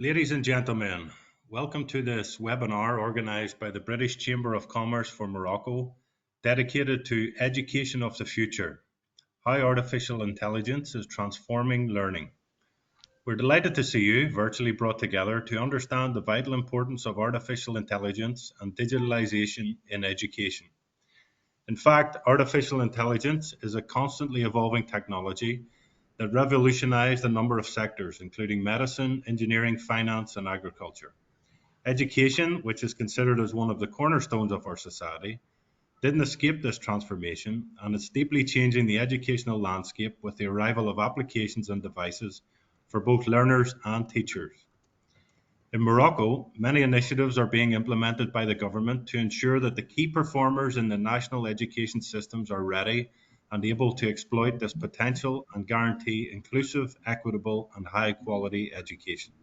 Ladies and gentlemen, welcome to this webinar organised by the British Chamber of Commerce for Morocco, dedicated to education of the future, how artificial intelligence is transforming learning. We're delighted to see you virtually brought together to understand the vital importance of artificial intelligence and digitalisation in education. In fact, artificial intelligence is a constantly evolving technology that revolutionized a number of sectors, including medicine, engineering, finance, and agriculture. Education, which is considered as one of the cornerstones of our society, didn't escape this transformation, and it's deeply changing the educational landscape with the arrival of applications and devices for both learners and teachers. In Morocco, many initiatives are being implemented by the government to ensure that the key performers in the national education systems are ready and able to exploit this potential and guarantee inclusive, equitable, and high quality education.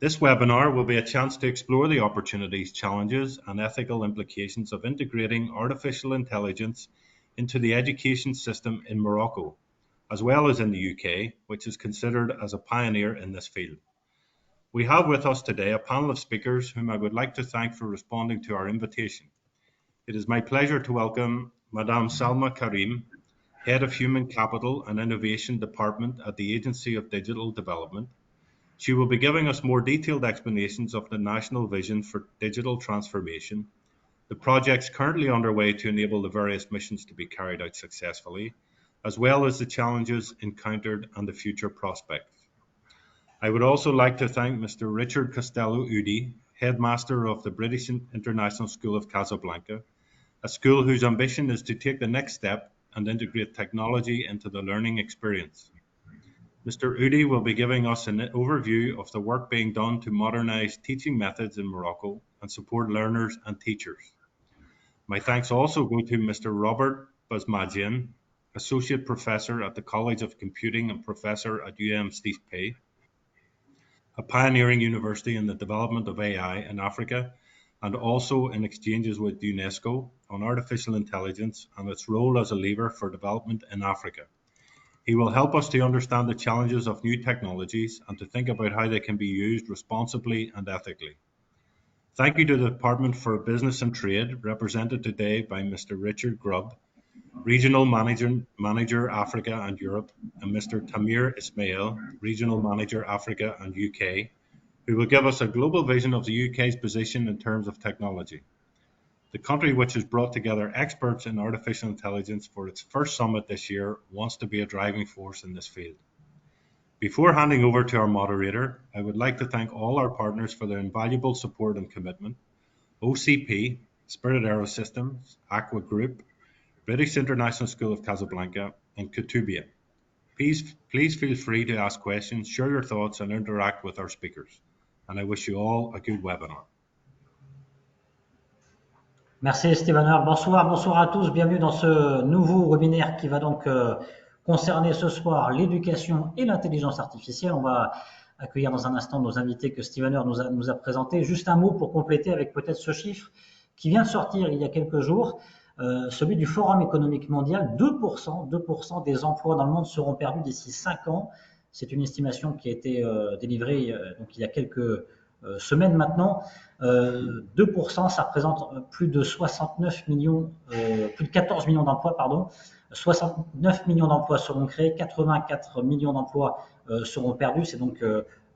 This webinar will be a chance to explore the opportunities, challenges, and ethical implications of integrating artificial intelligence into the education system in Morocco, as well as in the UK, which is considered as a pioneer in this field. We have with us today a panel of speakers whom I would like to thank for responding to our invitation. It is my pleasure to welcome Madame Salma Karim, Head of Human Capital and Innovation Department at the Agency of Digital Development. She will be giving us more detailed explanations of the national vision for digital transformation, the projects currently underway to enable the various missions to be carried out successfully, as well as the challenges encountered and the future prospects. I would also like to thank Mr. Richard Costello-Udi, Headmaster of the British International School of Casablanca, a school whose ambition is to take the next step and integrate technology into the learning experience. Mr. Udi will be giving us an overview of the work being done to modernise teaching methods in Morocco and support learners and teachers. My thanks also go to Mr. Robert Basmadjian, Associate Professor at the College of Computing and Professor at UMCP, a pioneering university in the development of AI in Africa and also in exchanges with UNESCO on artificial intelligence and its role as a lever for development in Africa. He will help us to understand the challenges of new technologies and to think about how they can be used responsibly and ethically. Thank you to the Department for Business and Trade, represented today by Mr. Richard Grubb, Regional Manager Africa and Europe, and Mr. Tamir Ismail, Regional Manager Africa and UK, who will give us a global vision of the UK's position in terms of technology. The country, which has brought together experts in artificial intelligence for its first summit this year, wants to be a driving force in this field. Before handing over to our moderator, I would like to thank all our partners for their invaluable support and commitment: OCP, Spirit Aerosystems, Aqua Group, British International School of Casablanca, and Kutubia. Please feel free to ask questions, share your thoughts, and interact with our speakers. And I wish you all a good webinar. Merci Steven. Bonsoir à tous. Bienvenue dans ce nouveau webinaire qui va donc concerner ce soir l'éducation et l'intelligence artificielle. On va accueillir dans un instant nos invités que Steven nous a présentés. Juste un mot pour compléter avec peut-être ce chiffre qui vient de sortir il y a quelques jours, celui du Forum économique mondial. 2% des emplois dans le monde seront perdus d'ici 5 ans. C'est une estimation qui a été délivrée donc il y a quelques semaines maintenant. 2%, ça représente plus de 69 millions, plus de 14 millions d'emplois, pardon. 69 millions d'emplois seront créés, 84 millions d'emplois seront perdus, c'est donc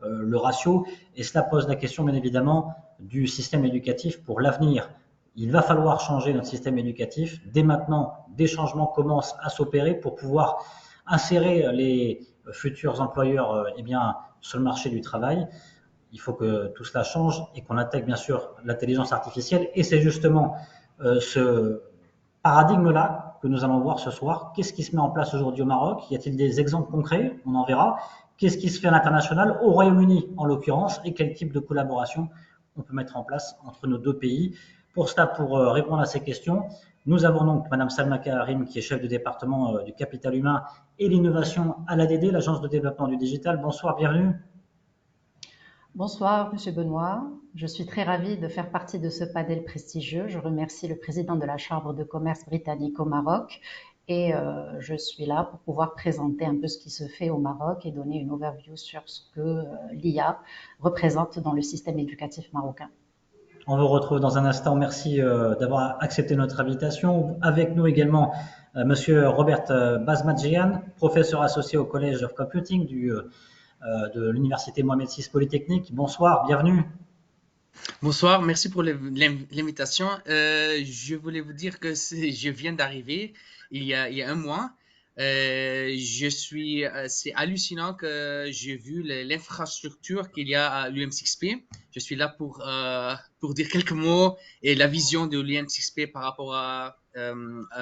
le ratio. Et cela pose la question, bien évidemment, du système éducatif pour l'avenir. Il va falloir changer notre système éducatif. Dès maintenant, des changements commencent à s'opérer pour pouvoir insérer les futurs employeurs sur le marché du travail. Il faut que tout cela change et qu'on intègre bien sûr l'intelligence artificielle. Et c'est justement ce paradigme-là que nous allons voir ce soir. Qu'est-ce qui se met en place aujourd'hui au Maroc? Y a-t-il des exemples concrets? On en verra. Qu'est-ce qui se fait à l'international, au Royaume-Uni en l'occurrence, et quel type de collaboration on peut mettre en place entre nos deux pays? Pour cela, pour répondre à ces questions, nous avons donc Madame Salma Karim, qui est chef de département du capital humain et l'innovation à l'ADD, l'Agence de développement du digital. Bonsoir, bienvenue. Bonsoir, Monsieur Benoît. Je suis très ravie de faire partie de ce panel prestigieux. Je remercie le président de la Chambre de commerce britannique au Maroc et je suis là pour pouvoir présenter un peu ce qui se fait au Maroc et donner une overview sur ce que l'IA représente dans le système éducatif marocain. On vous retrouve dans un instant. Merci d'avoir accepté notre invitation. Avec nous également Monsieur Robert Bazmadjian, professeur associé au College of Computing de l'Université Mohamed VI Polytechnique. Bonsoir, bienvenue. Bonsoir, merci pour l'invitation. Je voulais vous dire que je viens d'arriver il y a un mois. C'est hallucinant que j'ai vu l'infrastructure qu'il y a à l'UM6P. Je suis là pour dire quelques mots et la vision de l'UM6P par rapport à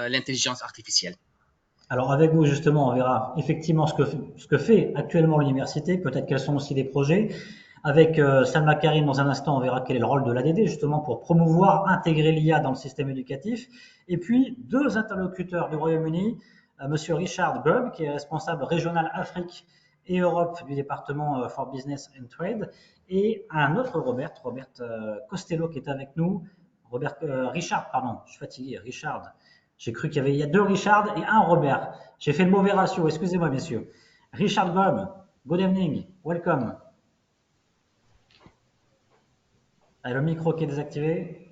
l'intelligence artificielle. Alors avec vous justement, on verra effectivement ce que fait actuellement l'université, peut-être quels sont aussi les projets. Avec Salma Karim, dans un instant, on verra quel est le rôle de l'ADD justement pour promouvoir, intégrer l'IA dans le système éducatif. Et puis deux interlocuteurs du Royaume-Uni, Monsieur Richard Grubb, qui est responsable régional Afrique et Europe du département for Business and Trade, et un autre Robert Costello qui est avec nous. Richard, pardon, je suis fatigué, Richard. J'ai cru qu'il y a deux Richard et un Robert. J'ai fait le mauvais ratio, excusez-moi messieurs. Richard Grubb, good evening, welcome. Le micro qui est désactivé.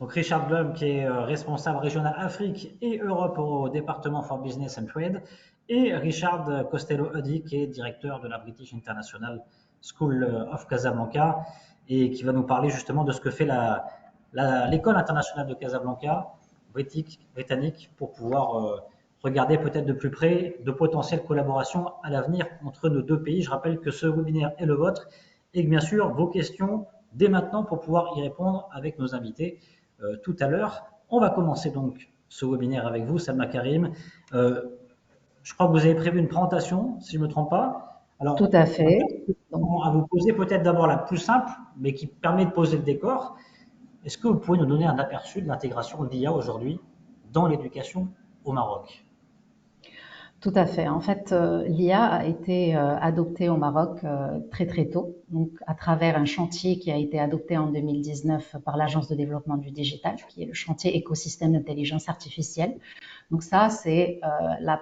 Donc Richard Blum qui est responsable régional Afrique et Europe au département for Business and Trade, et Richard Costello-Huddy qui est directeur de la British International School of Casablanca et qui va nous parler justement de ce que fait l'école internationale de Casablanca, britannique, pour pouvoir regarder peut-être de plus près de potentielles collaborations à l'avenir entre nos deux pays. Je rappelle que ce webinaire est le vôtre et que bien sûr vos questions dès maintenant pour pouvoir y répondre avec nos invités tout à l'heure. On va commencer donc ce webinaire avec vous, Salma Karim. Je crois que vous avez prévu une présentation, si je ne me trompe pas. Alors, tout à fait. À vous poser peut-être d'abord la plus simple, mais qui permet de poser le décor. Est-ce que vous pouvez nous donner un aperçu de l'intégration de l'IA aujourd'hui dans l'éducation au Maroc ? Tout à fait. En fait, l'IA a été adoptée au Maroc très très tôt, donc à travers un chantier qui a été adopté en 2019 par l'Agence de développement du digital, qui est le chantier écosystème d'intelligence artificielle. Donc ça, c'est la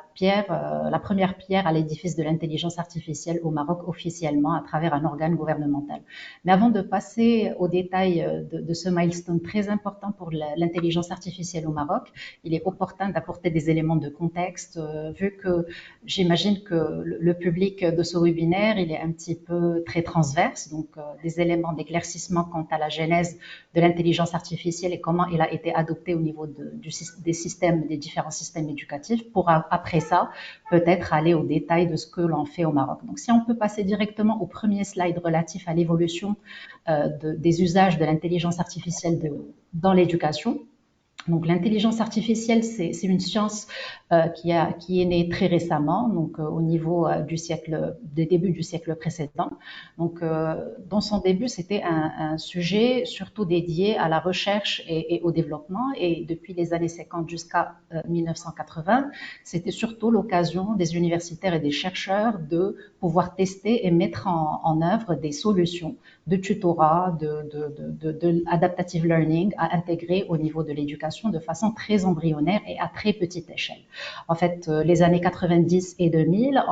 première pierre à l'édifice de l'intelligence artificielle au Maroc officiellement à travers un organe gouvernemental. Mais avant de passer aux détails de ce milestone très important pour l'intelligence artificielle au Maroc, il est opportun d'apporter des éléments de contexte, vu que j'imagine que le public de ce webinaire, il est un petit peu très transverse, donc des éléments d'éclaircissement quant à la genèse de l'intelligence artificielle et comment elle a été adoptée au niveau des différents systèmes éducatifs, pour après ça, peut-être aller au détail de ce que l'on fait au Maroc. Donc si on peut passer directement au premier slide relatif à l'évolution des usages de l'intelligence artificielle dans l'éducation. Donc l'intelligence artificielle, c'est une science qui est née très récemment, donc au niveau des débuts du siècle précédent. Donc dans son début, c'était un sujet surtout dédié à la recherche et au développement. Et depuis les années 50 jusqu'à 1980, c'était surtout l'occasion des universitaires et des chercheurs de pouvoir tester et mettre en œuvre des solutions de tutorat, de adaptative learning à intégrer au niveau de l'éducation de façon très embryonnaire et à très petite échelle. En fait, les années 90 et 2000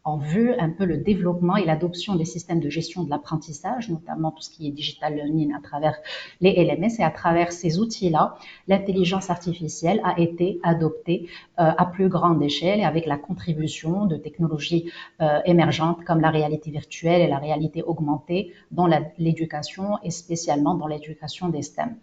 ont vu un peu le développement et l'adoption des systèmes de gestion de l'apprentissage, notamment tout ce qui est digital learning à travers les LMS, et à travers ces outils-là, l'intelligence artificielle a été adoptée à plus grande échelle et avec la contribution de technologies émergentes comme la réalité virtuelle et la réalité augmentée dans l'éducation et spécialement dans l'éducation des STEM.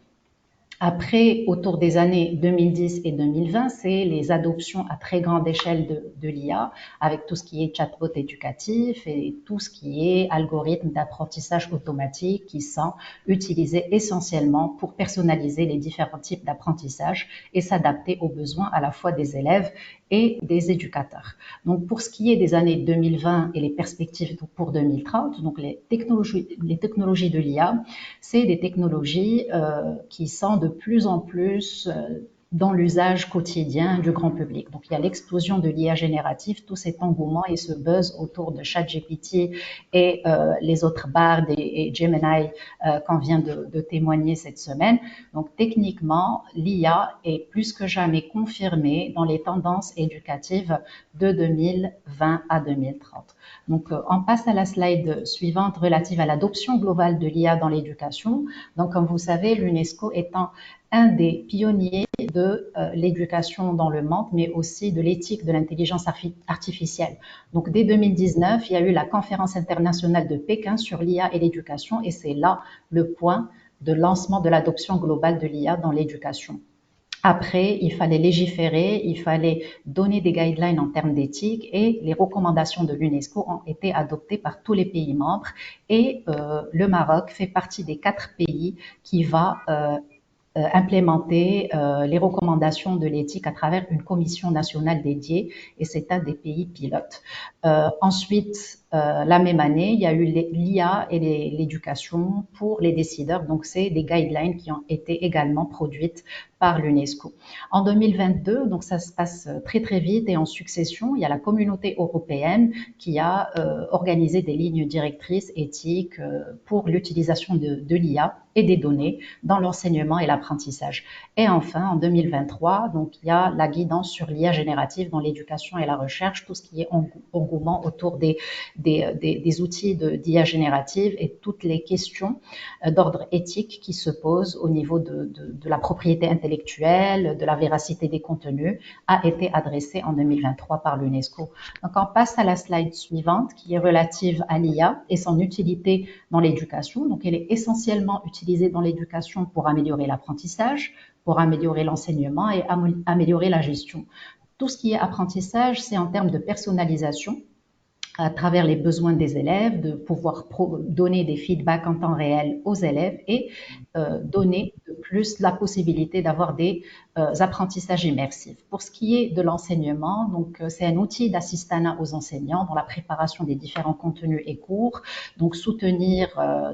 Après, autour des années 2010 et 2020, c'est les adoptions à très grande échelle de l'IA, avec tout ce qui est chatbot éducatif et tout ce qui est algorithme d'apprentissage automatique qui sont utilisés essentiellement pour personnaliser les différents types d'apprentissage et s'adapter aux besoins à la fois des élèves et des éducateurs. Donc, pour ce qui est des années 2020 et les perspectives pour 2030, donc les technologies de l'IA, c'est des technologies qui sont de plus en plus dans l'usage quotidien du grand public. Donc, il y a l'explosion de l'IA générative, tout cet engouement et ce buzz autour de ChatGPT et les autres Bard et Gemini qu'on vient de témoigner cette semaine. Donc, techniquement, l'IA est plus que jamais confirmée dans les tendances éducatives de 2020 à 2030. Donc, on passe à la slide suivante relative à l'adoption globale de l'IA dans l'éducation. Donc, comme vous savez, l'UNESCO étant un des pionniers de l'éducation dans le monde, mais aussi de l'éthique de l'intelligence artificielle. Donc, dès 2019, il y a eu la conférence internationale de Pékin sur l'IA et l'éducation, et c'est là le point de lancement de l'adoption globale de l'IA dans l'éducation. Après, il fallait légiférer, il fallait donner des guidelines en termes d'éthique et les recommandations de l'UNESCO ont été adoptées par tous les pays membres et le Maroc fait partie des 4 pays qui va implémenter les recommandations de l'éthique à travers une commission nationale dédiée et c'est un des pays pilotes. Ensuite, la même année, il y a eu l'IA et l'éducation pour les décideurs. Donc, c'est des guidelines qui ont été également produites par l'UNESCO. En 2022, donc ça se passe très très vite et en succession, il y a la communauté européenne qui a organisé des lignes directrices éthiques pour l'utilisation de l'IA et des données dans l'enseignement et l'apprentissage. Et enfin, en 2023, donc il y a la guidance sur l'IA générative dans l'éducation et la recherche, tout ce qui est engouement autour des outils d'IA générative et toutes les questions d'ordre éthique qui se posent au niveau de la propriété intellectuelle, de la véracité des contenus, a été adressée en 2023 par l'UNESCO. Donc on passe à la slide suivante qui est relative à l'IA et son utilité dans l'éducation. Donc elle est essentiellement utilisée dans l'éducation pour améliorer l'apprentissage, pour améliorer l'enseignement et améliorer la gestion. Tout ce qui est apprentissage, c'est en termes de personnalisation, à travers les besoins des élèves, de pouvoir donner des feedbacks en temps réel aux élèves et donner de plus la possibilité d'avoir des apprentissages immersifs. Pour ce qui est de l'enseignement, donc c'est un outil d'assistanat aux enseignants dans la préparation des différents contenus et cours, donc soutenir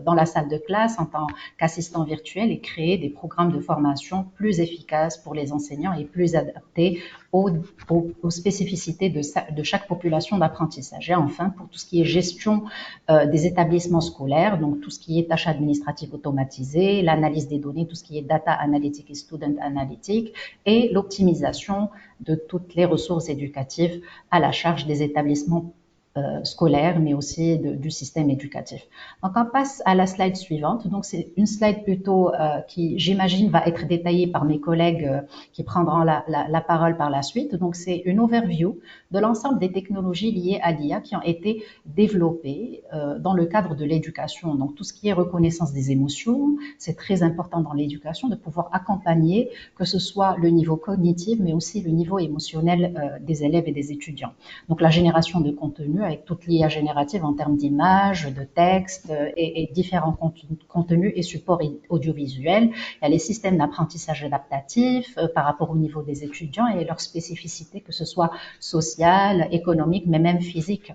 dans la salle de classe en tant qu'assistant virtuel et créer des programmes de formation plus efficaces pour les enseignants et plus adaptés aux spécificités de chaque population d'apprentissage. Et enfin, pour tout ce qui est gestion des établissements scolaires, donc tout ce qui est tâches administratives automatisées, l'analyse des données, tout ce qui est data analytics et student analytics, et l'optimisation de toutes les ressources éducatives à la charge des établissements scolaire, mais aussi du système éducatif. Donc, on passe à la slide suivante. Donc, c'est une slide plutôt qui, j'imagine, va être détaillée par mes collègues qui prendront la parole par la suite. Donc, c'est une overview de l'ensemble des technologies liées à l'IA qui ont été développées dans le cadre de l'éducation. Donc, tout ce qui est reconnaissance des émotions, c'est très important dans l'éducation de pouvoir accompagner, que ce soit le niveau cognitif, mais aussi le niveau émotionnel des élèves et des étudiants. Donc, la génération de contenu avec toute l'IA générative en termes d'images, de textes et différents contenus et supports audiovisuels. Il y a les systèmes d'apprentissage adaptatif par rapport au niveau des étudiants et leurs spécificités, que ce soit sociales, économiques, mais même physiques.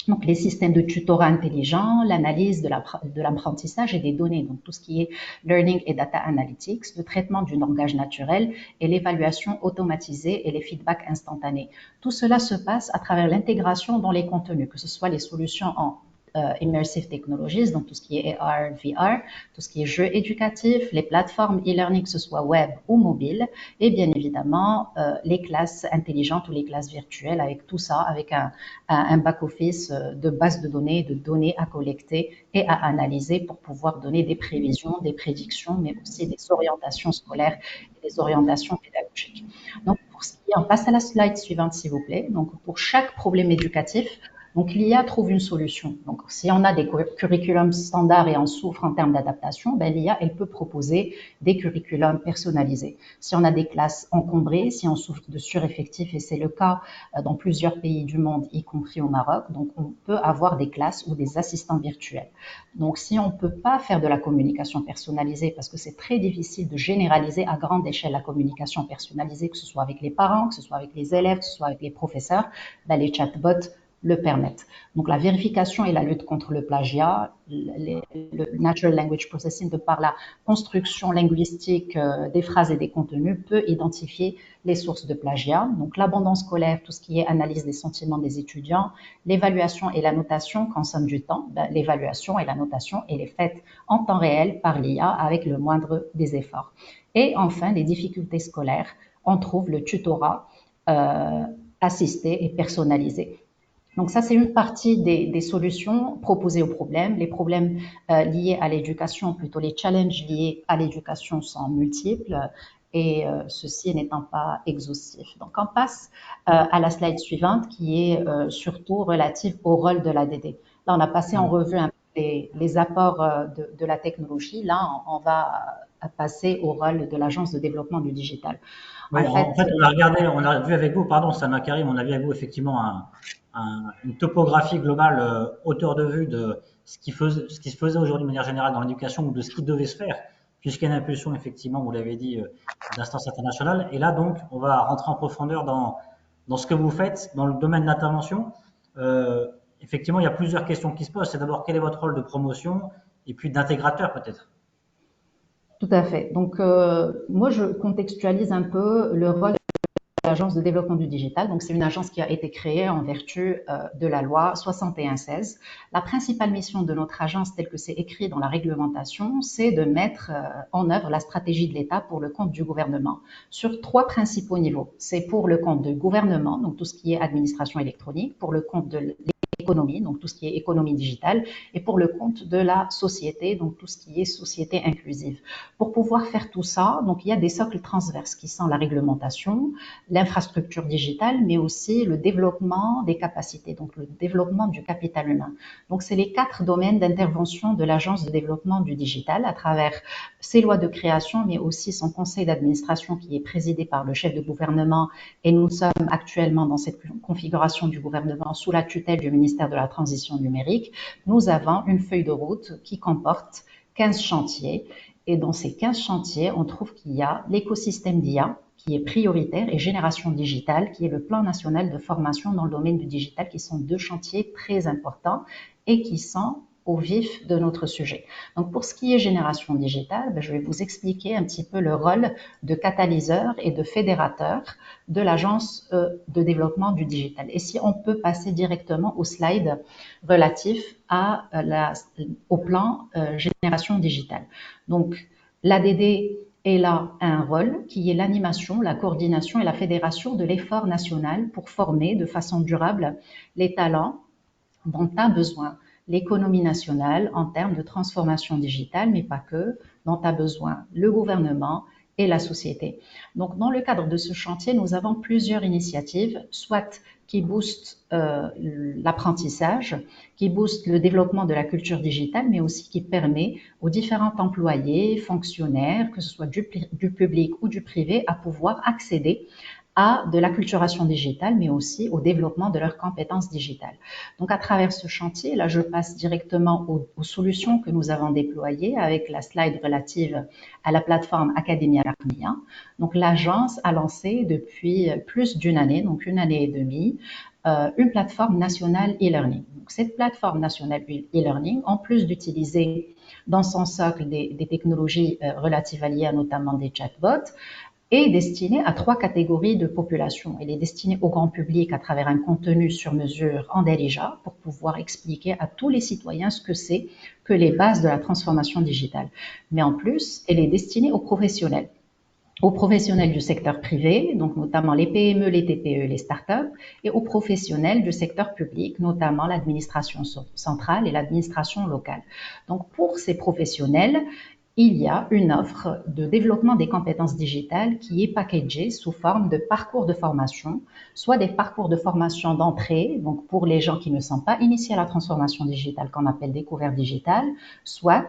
Donc, les systèmes de tutorat intelligent, l'analyse de l'apprentissage et des données, donc tout ce qui est learning et data analytics, le traitement du langage naturel et l'évaluation automatisée et les feedbacks instantanés. Tout cela se passe à travers l'intégration dans les contenus, que ce soit les solutions en Immersive Technologies, donc tout ce qui est AR, VR, tout ce qui est jeux éducatifs, les plateformes e-learning, que ce soit web ou mobile, et bien évidemment les classes intelligentes ou les classes virtuelles, avec tout ça, avec un back-office de base de données à collecter et à analyser pour pouvoir donner des prévisions, des prédictions, mais aussi des orientations scolaires et des orientations pédagogiques. Donc, pour ce qui est, on passe à la slide suivante, s'il vous plaît. Donc, pour chaque problème éducatif, donc, l'IA trouve une solution. Donc, si on a des curriculums standards et on souffre en termes d'adaptation, ben, l'IA, elle peut proposer des curriculums personnalisés. Si on a des classes encombrées, si on souffre de sureffectifs, et c'est le cas dans plusieurs pays du monde, y compris au Maroc, donc on peut avoir des classes ou des assistants virtuels. Donc, si on ne peut pas faire de la communication personnalisée, parce que c'est très difficile de généraliser à grande échelle la communication personnalisée, que ce soit avec les parents, que ce soit avec les élèves, que ce soit avec les professeurs, ben, les chatbots le permettent. Donc la vérification et la lutte contre le plagiat, le Natural Language Processing, de par la construction linguistique des phrases et des contenus, peut identifier les sources de plagiat. Donc l'abondance scolaire, tout ce qui est analyse des sentiments des étudiants, l'évaluation et la notation consomment du temps. L'évaluation et la notation, elle est faite en temps réel par l'IA avec le moindre des efforts. Et enfin, les difficultés scolaires, on trouve le tutorat assisté et personnalisé. Donc ça, c'est une partie des solutions proposées aux problèmes. Les problèmes liés à l'éducation, plutôt les challenges liés à l'éducation sont multiples et ceci n'étant pas exhaustif. Donc on passe à la slide suivante qui est surtout relative au rôle de l'ADD. Là, on a passé en revue un peu les apports de la technologie. Là, on va passer au rôle de l'Agence de développement du digital. Oui, en fait, on a vu avec vous, pardon, Salma Karim, on a vu avec vous effectivement une topographie globale, hauteur de vue de ce qui se faisait aujourd'hui de manière générale dans l'éducation ou de ce qui devait se faire, puisqu'il y a une impulsion, effectivement, vous l'avez dit, d'instances internationales. Et là, donc, on va rentrer en profondeur dans ce que vous faites, dans le domaine d'intervention. Effectivement, il y a plusieurs questions qui se posent. C'est d'abord, quel est votre rôle de promotion et puis d'intégrateur, peut-être? Tout à fait. Donc, moi, je contextualise un peu le rôle de l'Agence de développement du digital. Donc, c'est une agence qui a été créée en vertu de la loi 6116. La principale mission de notre agence, telle que c'est écrit dans la réglementation, c'est de mettre en œuvre la stratégie de l'État pour le compte du gouvernement sur 3 principaux niveaux. C'est pour le compte du gouvernement, donc tout ce qui est administration électronique, pour le compte de l'économie, donc tout ce qui est économie digitale, et pour le compte de la société, donc tout ce qui est société inclusive. Pour pouvoir faire tout ça, donc il y a des socles transverses qui sont la réglementation, l'infrastructure digitale, mais aussi le développement des capacités, donc le développement du capital humain. Donc c'est les 4 domaines d'intervention de l'Agence de développement du digital à travers ses lois de création, mais aussi son conseil d'administration qui est présidé par le chef de gouvernement, et nous sommes actuellement dans cette configuration du gouvernement sous la tutelle du ministère de la Transition numérique. Nous avons une feuille de route qui comporte 15 chantiers. Et dans ces 15 chantiers, on trouve qu'il y a l'écosystème d'IA qui est prioritaire et génération digitale qui est le plan national de formation dans le domaine du digital, qui sont 2 chantiers très importants et qui sont au vif de notre sujet. Donc pour ce qui est génération digitale, je vais vous expliquer un petit peu le rôle de catalyseur et de fédérateur de l'Agence de développement du digital. Et si on peut passer directement au slide relatif au plan génération digitale. Donc l'ADD est là un rôle qui est l'animation, la coordination et la fédération de l'effort national pour former de façon durable les talents dont a besoin l'économie nationale en termes de transformation digitale, mais pas que, dont a besoin le gouvernement et la société. Donc, dans le cadre de ce chantier, nous avons plusieurs initiatives, soit qui boostent l'apprentissage, qui boostent le développement de la culture digitale, mais aussi qui permet aux différents employés, fonctionnaires, que ce soit du public ou du privé, à pouvoir accéder à de l'acculturation digitale, mais aussi au développement de leurs compétences digitales. Donc, à travers ce chantier, là, je passe directement aux solutions que nous avons déployées avec la slide relative à la plateforme Academia Armia. Donc, l'agence a lancé depuis plus d'une année, donc 1 année et demie, une plateforme nationale e-learning. Donc, cette plateforme nationale e-learning, en plus d'utiliser dans son socle des technologies relatives à l'IA, notamment des chatbots, est destinée à 3 catégories de population. Elle est destinée au grand public à travers un contenu sur mesure en Darija pour pouvoir expliquer à tous les citoyens ce que c'est que les bases de la transformation digitale. Mais en plus, elle est destinée aux professionnels du secteur privé, donc notamment les PME, les TPE, les startups, et aux professionnels du secteur public, notamment l'administration centrale et l'administration locale. Donc pour ces professionnels, il y a une offre de développement des compétences digitales qui est packagée sous forme de parcours de formation, soit des parcours de formation d'entrée, donc pour les gens qui ne sont pas initiés à la transformation digitale, qu'on appelle découverte digitale, soit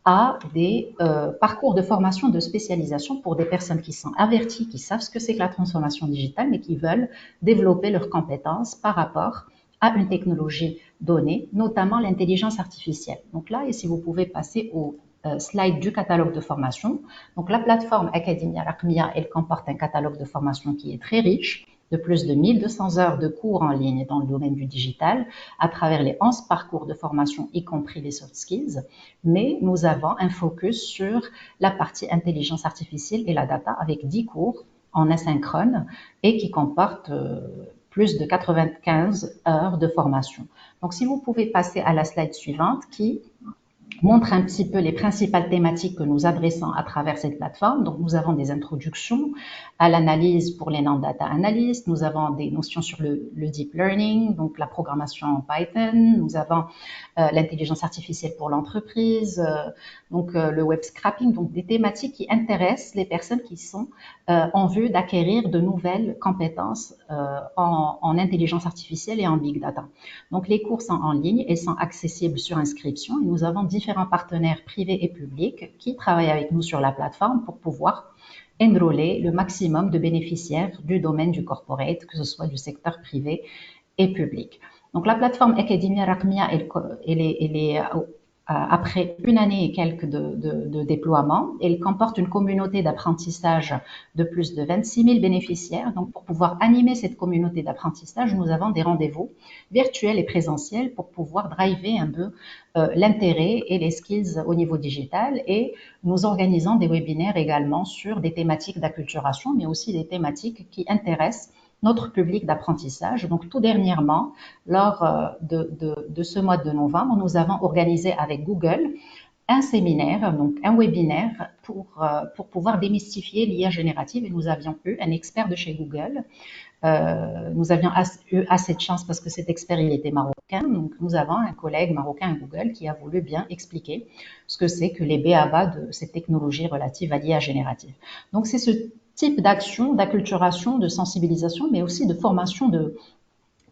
à des parcours de formation de spécialisation pour des personnes qui sont averties, qui savent ce que c'est que la transformation digitale, mais qui veulent développer leurs compétences par rapport à une technologie donnée, notamment l'intelligence artificielle. Donc là, et si vous pouvez passer au slide du catalogue de formation. Donc la plateforme Academia Armia, elle comporte un catalogue de formation qui est très riche. de plus de 1200 heures de cours en ligne dans le domaine du digital à travers les 11 parcours de formation, y compris les soft skills. Mais nous avons un focus sur la partie intelligence artificielle et la data avec 10 cours en asynchrone et qui comportent plus de 95 heures de formation. Donc, si vous pouvez passer à la slide suivante qui montre un petit peu les principales thématiques que nous adressons à travers cette plateforme. Donc, nous avons des introductions à l'analyse pour les non-data analysts. Nous avons des notions sur le deep learning, donc la programmation en Python. Nous avons l'intelligence artificielle pour l'entreprise, le web scrapping, donc des thématiques qui intéressent les personnes qui sont en vue d'acquérir de nouvelles compétences en intelligence artificielle et en big data. Donc, les cours sont en ligne et sont accessibles sur inscription. Et nous avons différents partenaires privés et publics qui travaillent avec nous sur la plateforme pour pouvoir enrôler le maximum de bénéficiaires du domaine du corporate, que ce soit du secteur privé et public. Donc, la plateforme Academia Raqmia, elle est après une année et quelques de déploiement, elle comporte une communauté d'apprentissage de plus de 26 000 bénéficiaires. Donc, pour pouvoir animer cette communauté d'apprentissage, nous avons des rendez-vous virtuels et présentiels pour pouvoir driver un peu l'intérêt et les skills au niveau digital. Et nous organisons des webinaires également sur des thématiques d'acculturation, mais aussi des thématiques qui intéressent notre public d'apprentissage. Donc, tout dernièrement, lors de ce mois de novembre, nous avons organisé avec Google un séminaire, donc un webinaire pour pouvoir démystifier l'IA générative. Et nous avions eu un expert de chez Google. Nous avions eu assez de chance parce que cet expert, il était marocain. Donc, nous avons un collègue marocain à Google qui a voulu bien expliquer ce que c'est que les b.a.-ba de cette technologie relative à l'IA générative. Donc, c'est ce type d'action, d'acculturation, de sensibilisation, mais aussi de formation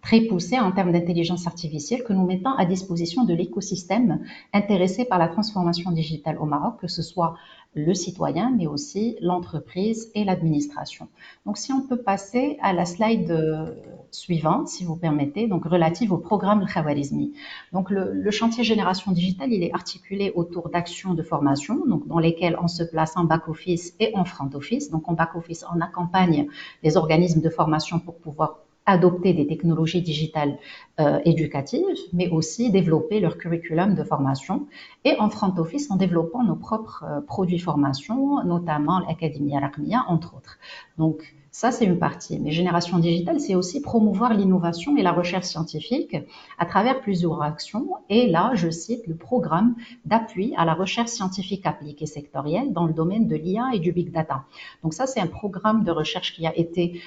très poussée en termes d'intelligence artificielle que nous mettons à disposition de l'écosystème intéressé par la transformation digitale au Maroc, que ce soit le citoyen, mais aussi l'entreprise et l'administration. Donc, si on peut passer à la slide suivante, si vous permettez, donc relative au programme Khawarizmi. Donc, le chantier Génération Digitale, il est articulé autour d'actions de formation, donc dans lesquelles on se place en back-office et en front-office. Donc, en back-office, on accompagne les organismes de formation pour pouvoir adopter des technologies digitales éducatives, mais aussi développer leur curriculum de formation. Et en front office, en développant nos propres produits formation, notamment l'Académie Raqmia, entre autres. Donc, ça, c'est une partie. Mais Génération Digitale, c'est aussi promouvoir l'innovation et la recherche scientifique à travers plusieurs actions. Et là, je cite le programme d'appui à la recherche scientifique appliquée sectorielle dans le domaine de l'IA et du big data. Donc ça, c'est un programme de recherche qui a été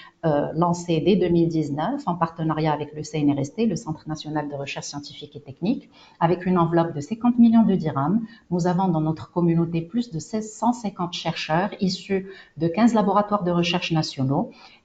lancé dès 2019 en partenariat avec le CNRST, le Centre national de recherche scientifique et technique, avec une enveloppe de 50 millions de dirhams. Nous avons dans notre communauté plus de 150 chercheurs issus de 15 laboratoires de recherche nationaux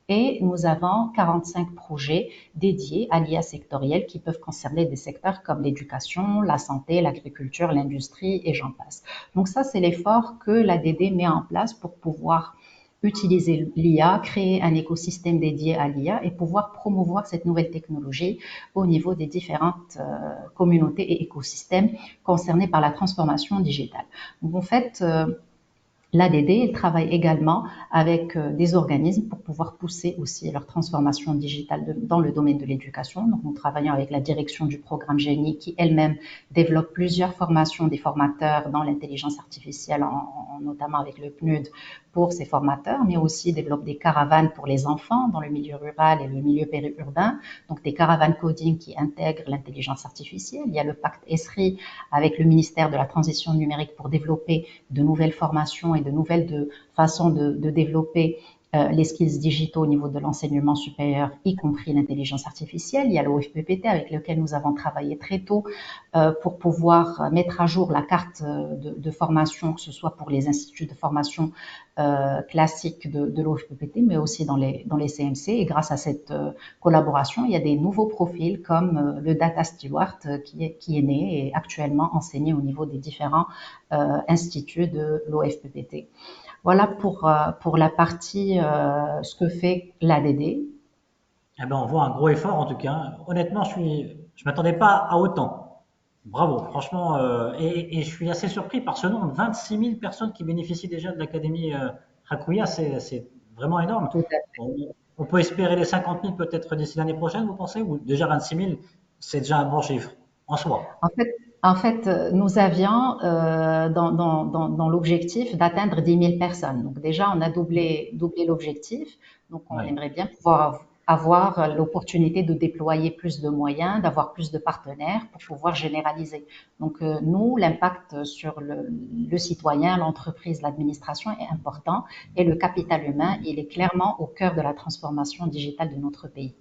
et nous avons 45 projets dédiés à l'IA sectorielle qui peuvent concerner des secteurs comme l'éducation, la santé, l'agriculture, l'industrie et j'en passe. Donc ça, c'est l'effort que l'ADD met en place pour pouvoir utiliser l'IA, créer un écosystème dédié à l'IA et pouvoir promouvoir cette nouvelle technologie au niveau des différentes communautés et écosystèmes concernés par la transformation digitale. Donc en fait, l'ADD travaille également avec des organismes pour pouvoir pousser aussi leur transformation digitale dans le domaine de l'éducation. Donc, nous travaillons avec la direction du programme GENI qui elle-même développe plusieurs formations des formateurs dans l'intelligence artificielle, notamment avec le PNUD pour ces formateurs, mais aussi développe des caravanes pour les enfants dans le milieu rural et le milieu périurbain. Donc, des caravanes coding qui intègrent l'intelligence artificielle. Il y a le pacte ESRI avec le ministère de la Transition numérique pour développer de nouvelles formations et de nouvelles façons de développer les skills digitaux au niveau de l'enseignement supérieur, y compris l'intelligence artificielle. Il y a l'OFPPT avec lequel nous avons travaillé très tôt pour pouvoir mettre à jour la carte de formation, que ce soit pour les instituts de formation classiques de l'OFPPT, mais aussi dans les CMC. Et grâce à cette collaboration, il y a des nouveaux profils comme le Data Steward qui est né et actuellement enseigné au niveau des différents instituts de l'OFPPT. Voilà pour la partie ce que fait l'ADD. Eh ben, on voit un gros effort en tout cas. Honnêtement, je m'attendais pas à autant. Bravo, franchement, et je suis assez surpris par ce nombre, 26 000 personnes qui bénéficient déjà de l'Académie Raqmia, c'est vraiment énorme. Tout à fait. On peut espérer les 50 000 peut-être d'ici l'année prochaine, vous pensez? Ou déjà 26 000, c'est déjà un bon chiffre en soi. En fait, nous avions dans l'objectif d'atteindre 10 000 personnes. Donc déjà, on a doublé l'objectif. Donc on Oui, aimerait bien pouvoir avoir l'opportunité de déployer plus de moyens, d'avoir plus de partenaires pour pouvoir généraliser. Donc nous, l'impact sur le citoyen, l'entreprise, l'administration est important et le capital humain, il est clairement au cœur de la transformation digitale de notre pays.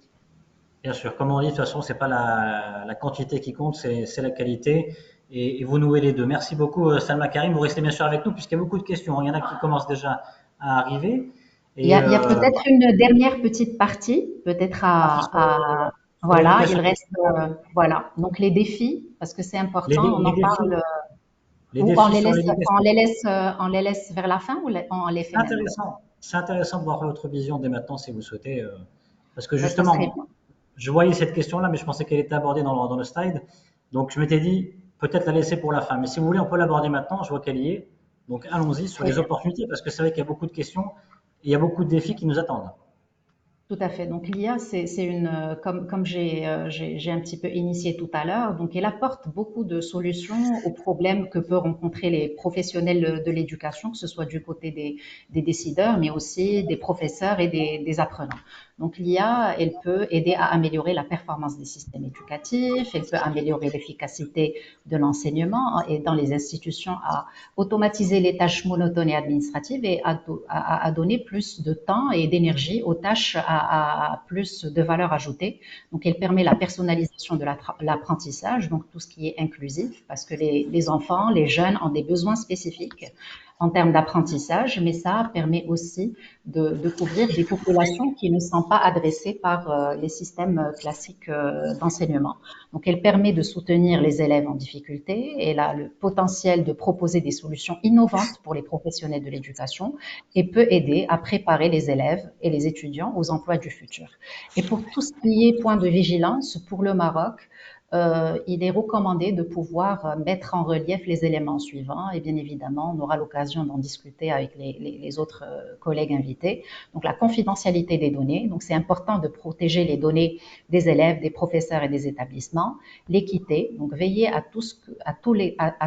bien sûr. Comme on dit, de toute façon, c'est pas la quantité qui compte, c'est la qualité. Et vous nouez les deux. Merci beaucoup, Salma Karim. Vous restez bien sûr avec nous puisqu'il y a beaucoup de questions. Il y en a qui commencent déjà à arriver. Il y Et a, il y a peut-être une dernière petite partie, peut-être sur voilà, il l'éducation, reste, voilà. Donc les défis, parce que c'est important, on les en défis, parle, les ou défis sur l'éducation. on les laisse vers la fin ou on les fait maintenant? C'est intéressant de voir votre vision dès maintenant si vous souhaitez. Parce que Ben, ça serait justement, bien. je voyais cette question-là, mais je pensais qu'elle était abordée dans le slide. Donc je m'étais dit peut-être la laisser pour la fin. Mais si vous voulez, on peut l'aborder maintenant. Je vois qu'elle y est. Donc allons-y sur Très les bien. opportunités, parce que c'est vrai qu'il y a beaucoup de questions et il y a beaucoup de défis qui nous attendent. Tout à fait. Donc l'IA, c'est comme j'ai un petit peu initié tout à l'heure, donc elle apporte beaucoup de solutions aux problèmes que peuvent rencontrer les professionnels de l'éducation, que ce soit du côté des décideurs, mais aussi des professeurs et des apprenants. Donc l'IA, elle peut aider à améliorer la performance des systèmes éducatifs, elle peut améliorer l'efficacité de l'enseignement et dans les institutions, à automatiser les tâches monotones et administratives et à donner plus de temps et d'énergie aux tâches à plus de valeur ajoutée. Donc, elle permet la personnalisation de l'apprentissage, donc tout ce qui est inclusif, parce que les enfants, les jeunes ont des besoins spécifiques en termes d'apprentissage, mais ça permet aussi de couvrir des populations qui ne sont pas adressées par les systèmes classiques d'enseignement. Donc, elle permet de soutenir les élèves en difficulté. Elle a le potentiel de proposer des solutions innovantes pour les professionnels de l'éducation et peut aider à préparer les élèves et les étudiants aux emplois du futur. Et pour tout ce qui est point de vigilance pour le Maroc, il est recommandé de pouvoir mettre en relief les éléments suivants et bien évidemment, on aura l'occasion d'en discuter avec les autres collègues invités. Donc, la confidentialité des données. Donc, c'est important de protéger les données des élèves, des professeurs et des établissements. L'équité. Donc, veiller à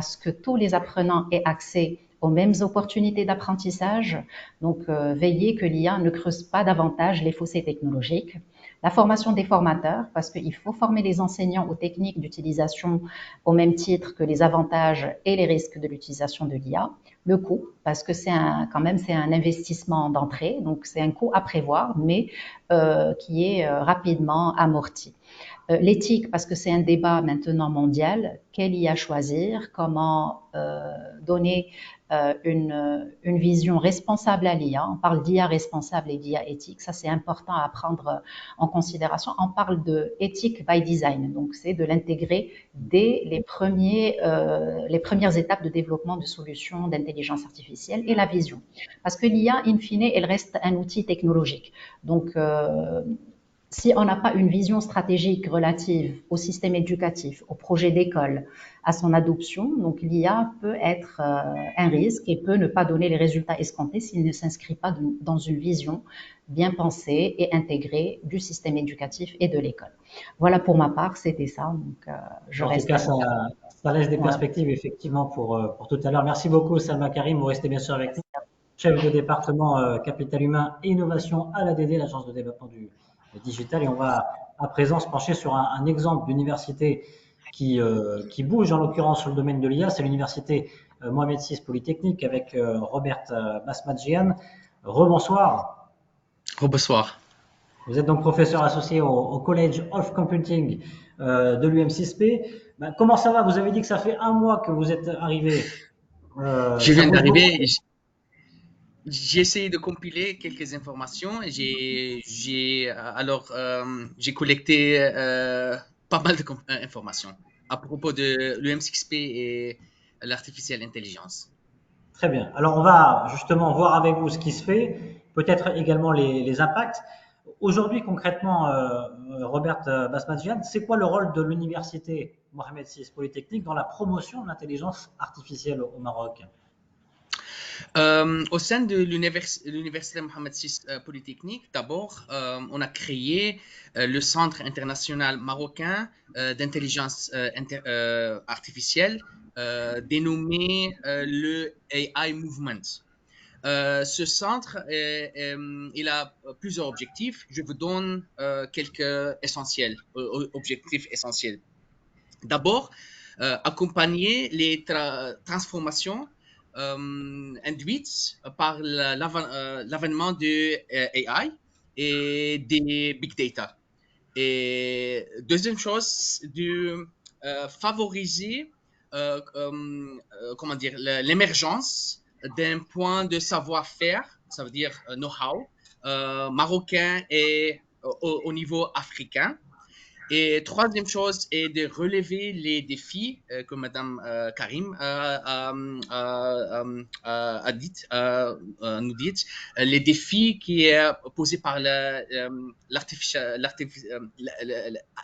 ce que tous les apprenants aient accès aux mêmes opportunités d'apprentissage. Donc, veiller que l'IA ne creuse pas davantage les fossés technologiques. La formation des formateurs, parce qu'il faut former les enseignants aux techniques d'utilisation au même titre que les avantages et les risques de l'utilisation de l'IA. Le coût, parce que quand même c'est un investissement d'entrée, donc c'est un coût à prévoir, mais qui est rapidement amorti. L'éthique, parce que c'est un débat maintenant mondial. Quelle IA choisir? Comment donner une vision responsable à l'IA? On parle d'IA responsable et d'IA éthique. Ça, c'est important à prendre en considération. On parle de éthique by design. Donc, c'est de l'intégrer dès les premières étapes de développement de solutions d'intelligence artificielle et la vision. Parce que l'IA, in fine, elle reste un outil technologique. Donc, si on n'a pas une vision stratégique relative au système éducatif, au projet d'école, à son adoption, donc l'IA peut être un risque et peut ne pas donner les résultats escomptés s'il ne s'inscrit pas dans une vision bien pensée et intégrée du système éducatif et de l'école. Voilà pour ma part, c'était ça. Donc, je En tout reste cas, à votre. ça laisse des Voilà. perspectives effectivement pour tout à l'heure. Merci beaucoup, Salma Karim. Vous restez bien sûr avec nous. Chef de département capital humain et innovation à l'ADD, l'Agence de développement du digital. Et on va à présent se pencher sur un exemple d'université qui bouge en l'occurrence sur le domaine de l'IA. C'est l'université Mohamed VI Polytechnique avec Robert Basmadjian. Rebonsoir. Oh, bonsoir. Vous êtes donc professeur associé au College of Computing de l'UM6P. Ben, comment ça va? Vous avez dit que ça fait un mois que vous êtes arrivé. Je Ça viens bouge beaucoup? d'arriver. J'ai essayé de compiler quelques informations. J'ai collecté pas mal d'informations à propos de l'UM6P et l'artificielle intelligence. Très bien. Alors, on va justement voir avec vous ce qui se fait, peut-être également les impacts. Aujourd'hui, concrètement, Robert Basmadjian, c'est quoi le rôle de l'université Mohamed VI Polytechnique dans la promotion de l'intelligence artificielle au Maroc? Au sein de l'université Mohamed VI Polytechnique, d'abord, on a créé le Centre international marocain d'intelligence artificielle, dénommé le AI Movement. Ce centre, il a plusieurs objectifs. Je vous donne quelques objectifs essentiels. D'abord, accompagner les transformations induites par l'avènement de AI et des big data. Et deuxième chose, de favoriser comment dire, l'émergence d'un point de savoir-faire, ça veut dire know-how, marocain et au niveau africain. Et troisième chose est de relever les défis que Madame Karim nous dit, les défis qui est posés par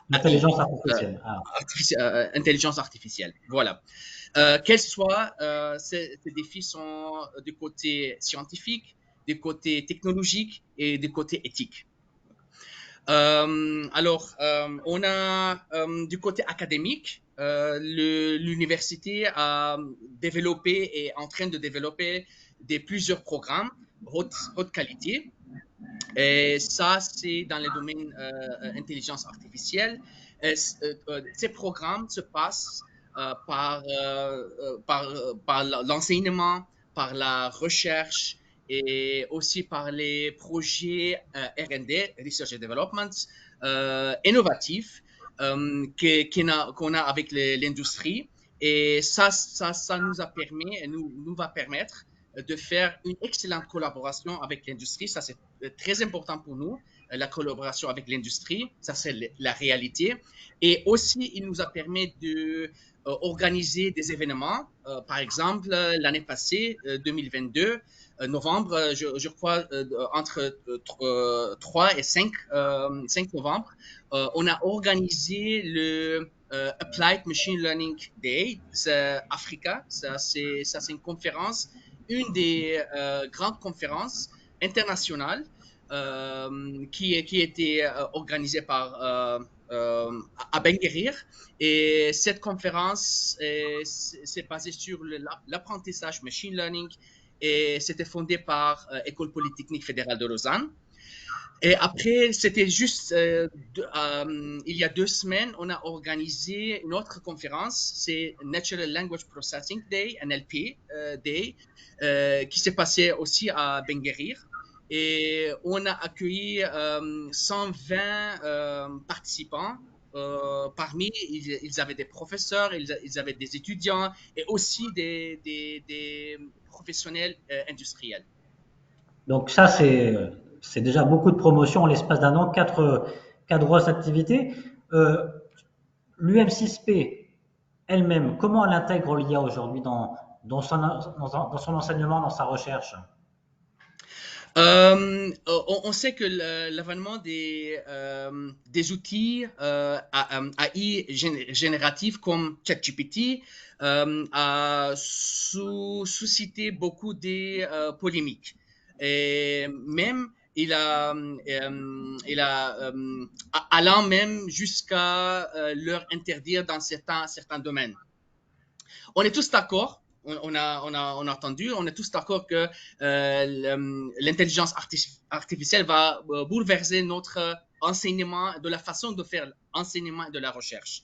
L'intelligence artificielle. intelligence artificielle. Voilà. Quels soient ces défis sont du côté scientifique, du côté technologique et du côté éthique. Alors, on a du côté académique, l'université a développé et est en train de développer plusieurs programmes haute qualité. Et ça, c'est dans le domaine intelligence artificielle. Ces programmes se passent par l'enseignement, par la recherche et aussi par les projets R&D, Research and Development, innovatifs qu'on a avec l'industrie. Et ça nous a permis et nous va permettre de faire une excellente collaboration avec l'industrie. Ça, c'est très important pour nous, la collaboration avec l'industrie. Ça, c'est la réalité. Et aussi, il nous a permis de organiser des événements. Par exemple, l'année passée, 2022, novembre, je crois, entre 3 et 5 novembre, on a organisé le Applied Machine Learning Day, Africa. Ça, c'est une conférence, une des grandes conférences internationales qui a été organisée par à Ben Guerir. Et cette conférence s'est basée sur l'apprentissage machine learning et c'était fondé par École Polytechnique Fédérale de Lausanne. Et après, c'était juste, il y a 2 semaines, on a organisé une autre conférence, c'est Natural Language Processing Day, NLP Day, qui s'est passé aussi à Ben Guerir. Et on a accueilli 120 participants. Parmi, ils avaient des professeurs, ils avaient des étudiants et aussi des professionnels industriels. Donc ça, c'est déjà beaucoup de promotion en l'espace d'un an, 4 grosses activités. L'UM6P elle-même, comment elle intègre l'IA aujourd'hui dans son enseignement, dans sa recherche? On sait que l'avènement des outils AI génératifs comme ChatGPT a suscité beaucoup de polémiques. Et même, allant même jusqu'à leur interdire dans certains domaines. On est tous d'accord. On a entendu, on est tous d'accord que l'intelligence artificielle va bouleverser notre enseignement, de la façon de faire l'enseignement et de la recherche.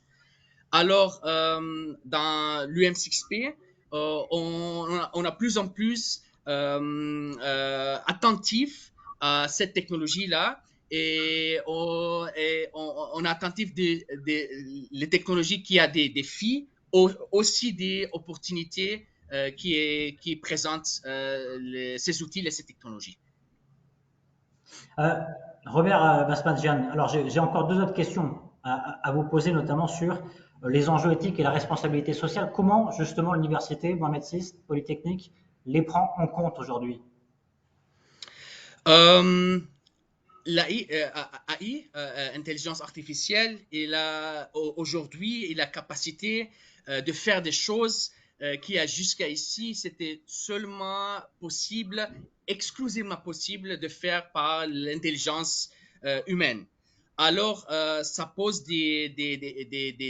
Alors, dans l'UM6P, on a plus en plus attentif à cette technologie-là et on est attentif les technologies qui a des défis, aussi des opportunités qui présentent ces outils et ces technologies. Robert Basmadjian, alors j'ai encore 2 autres questions à vous poser, notamment sur les enjeux éthiques et la responsabilité sociale. Comment justement l'université Mohamed VI Polytechnique les prend en compte aujourd'hui? l'AI, intelligence artificielle, aujourd'hui, il a la capacité de faire des choses qui a jusqu'à ici, c'était seulement possible, exclusivement possible de faire par l'intelligence humaine. Alors, ça pose des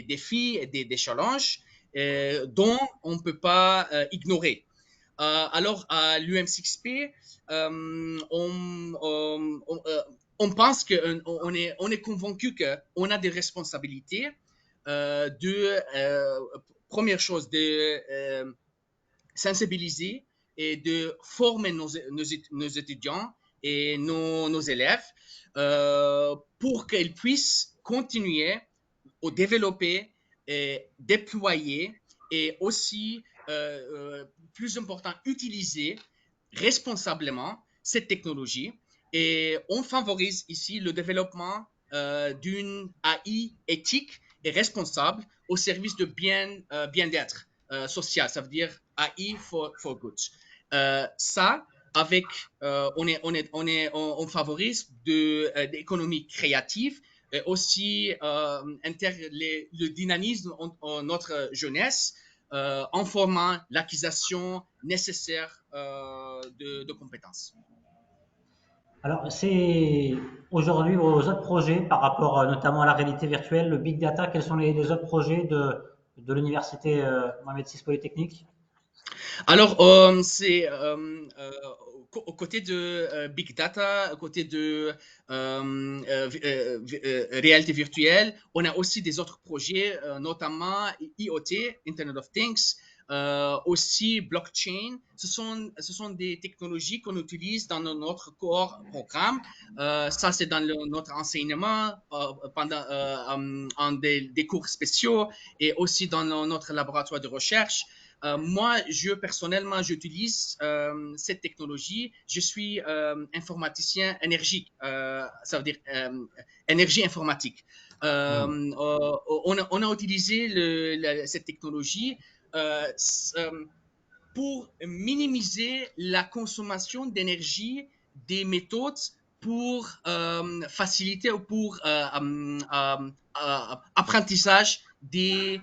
défis et des challenges dont on ne peut pas ignorer. Alors, à l'UM6P, on pense on est convaincu qu'on a des responsabilités première chose, de sensibiliser et de former nos étudiants et nos élèves pour qu'ils puissent continuer à développer et déployer et aussi, plus important, utiliser responsablement cette technologie. Et on favorise ici le développement d'une AI éthique et responsable au service de bien-être social. Ça veut dire AI for good. Ça, avec, on favorise d'économie créative et aussi le dynamisme en notre jeunesse en formant l'acquisition nécessaire de compétences. Alors, c'est aujourd'hui vos autres projets par rapport notamment à la réalité virtuelle, le big data, quels sont les autres projets de l'université Mohamed VI Polytechnique? Alors, c'est aux côtés de Big Data, aux côtés de réalité virtuelle, on a aussi des autres projets, notamment IoT, Internet of Things, aussi blockchain. Ce sont des technologies qu'on utilise dans notre corps programme. Ça, c'est dans notre enseignement, pendant en des cours spéciaux et aussi dans notre laboratoire de recherche. Moi, personnellement, j'utilise cette technologie. Je suis informaticien énergie, ça veut dire énergie informatique. On a utilisé cette technologie pour minimiser la consommation d'énergie des méthodes pour faciliter ou pour apprentissage des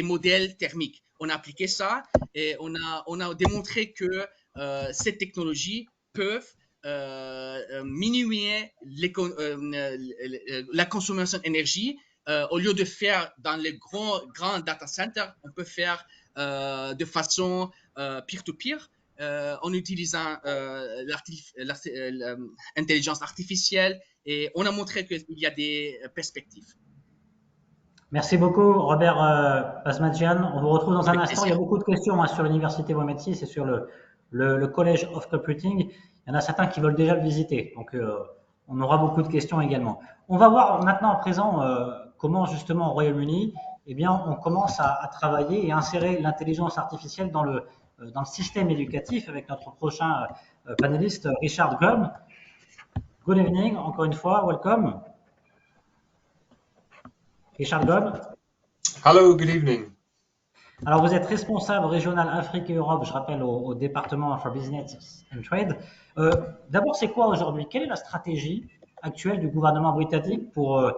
modèles thermiques. On a appliqué ça et on a démontré que ces technologies peuvent diminuer la consommation d'énergie. Au lieu de faire dans les grands data centers, on peut faire de façon peer-to-peer en utilisant l'intelligence artificielle et on a montré qu'il y a des perspectives. Merci beaucoup, Robert Basmadjian. On vous retrouve dans un Avec instant. Il y a plaisir. beaucoup de questions sur l'université Mohamed VI et sur le College of Computing. Il y en a certains qui veulent déjà le visiter. Donc, on aura beaucoup de questions également. On va voir maintenant à présent comment justement au Royaume-Uni, eh bien, on commence à travailler et insérer l'intelligence artificielle dans le système éducatif avec notre prochain panéliste, Richard Gomm. Good evening, encore une fois, welcome. Richard Gomm. Hello, good evening. Alors, vous êtes responsable régional Afrique et Europe, je rappelle, au département for Business and Trade. D'abord, c'est quoi aujourd'hui? Quelle est la stratégie actuelle du gouvernement britannique pour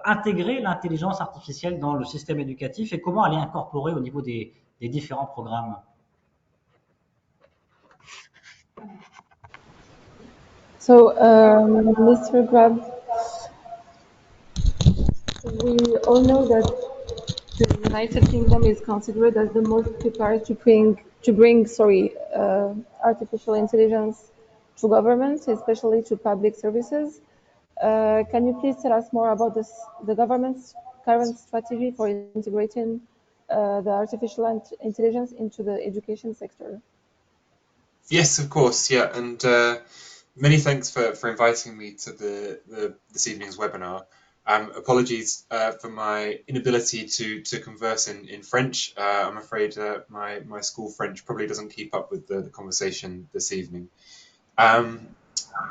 intégrer l'intelligence artificielle dans le système éducatif et comment elle est incorporée au niveau des différents programmes? So, Mr. Grab, we all know that the United Kingdom is considered as the most prepared to bring artificial intelligence to governments, especially to public services. Can you please tell us more about the government's current strategy for integrating the artificial intelligence into the education sector? Yes, of course. Yeah, and many thanks for inviting me to this evening's webinar. Apologies for my inability to converse in French. I'm afraid my school French probably doesn't keep up with the conversation this evening.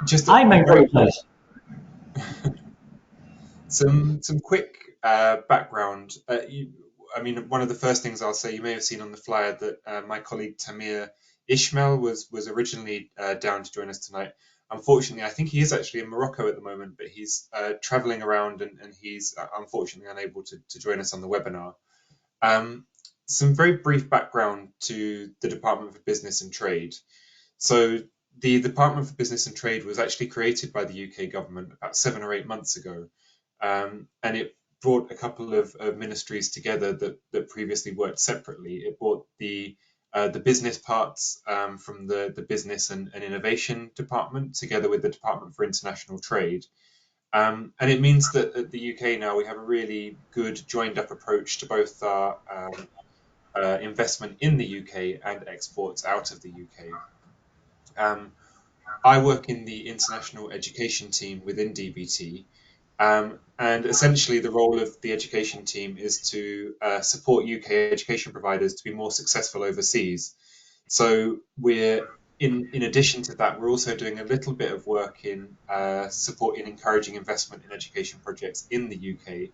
Just I may apologize. Some quick background. One of the first things I'll say, you may have seen on the flyer that my colleague Tamir Ishmael was originally down to join us tonight. Unfortunately, I think he is actually in Morocco at the moment, but he's traveling around and he's unfortunately unable to join us on the webinar. some very brief background to the Department for Business and Trade. So the Department for Business and Trade was actually created by the UK government about 7 or 8 months ago, and it brought a couple of ministries together that previously worked separately. It brought the business parts from the Business and Innovation Department together with the Department for International Trade. And it means that at the UK now we have a really good joined up approach to both our investment in the UK and exports out of the UK. I work in the international education team within DBT, and essentially the role of the education team is to support UK education providers to be more successful overseas. So we're in addition to that, we're also doing a little bit of work in supporting encouraging investment in education projects in the UK.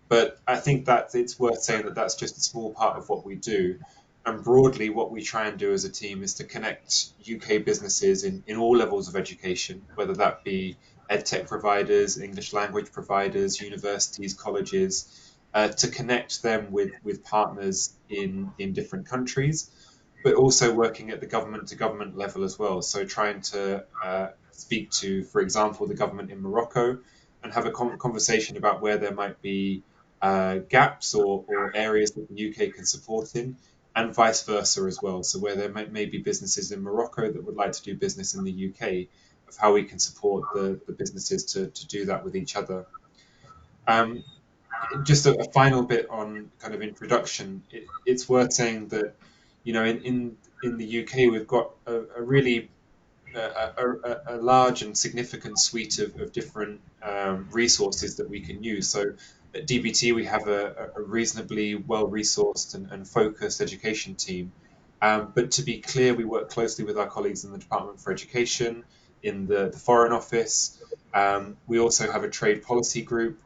But I think that it's worth saying that that's just a small part of what we do. And broadly, what we try and do as a team is to connect UK businesses in all levels of education, whether that be edtech providers, English language providers, universities, colleges, to connect them with partners in different countries, but also working at the government to government level as well. So trying to speak to, for example, the government in Morocco and have a conversation about where there might be gaps or areas that the UK can support in, and vice versa as well. So where there may be businesses in Morocco that would like to do business in the UK, of how we can support the businesses to do that with each other. Just a final bit on kind of introduction. It's worth saying that, you know, in the UK we've got a really a large and significant suite of different resources that we can use. So at DBT, we have a reasonably well-resourced and focused education team. But to be clear, we work closely with our colleagues in the Department for Education, in the Foreign Office. We also have a trade policy group.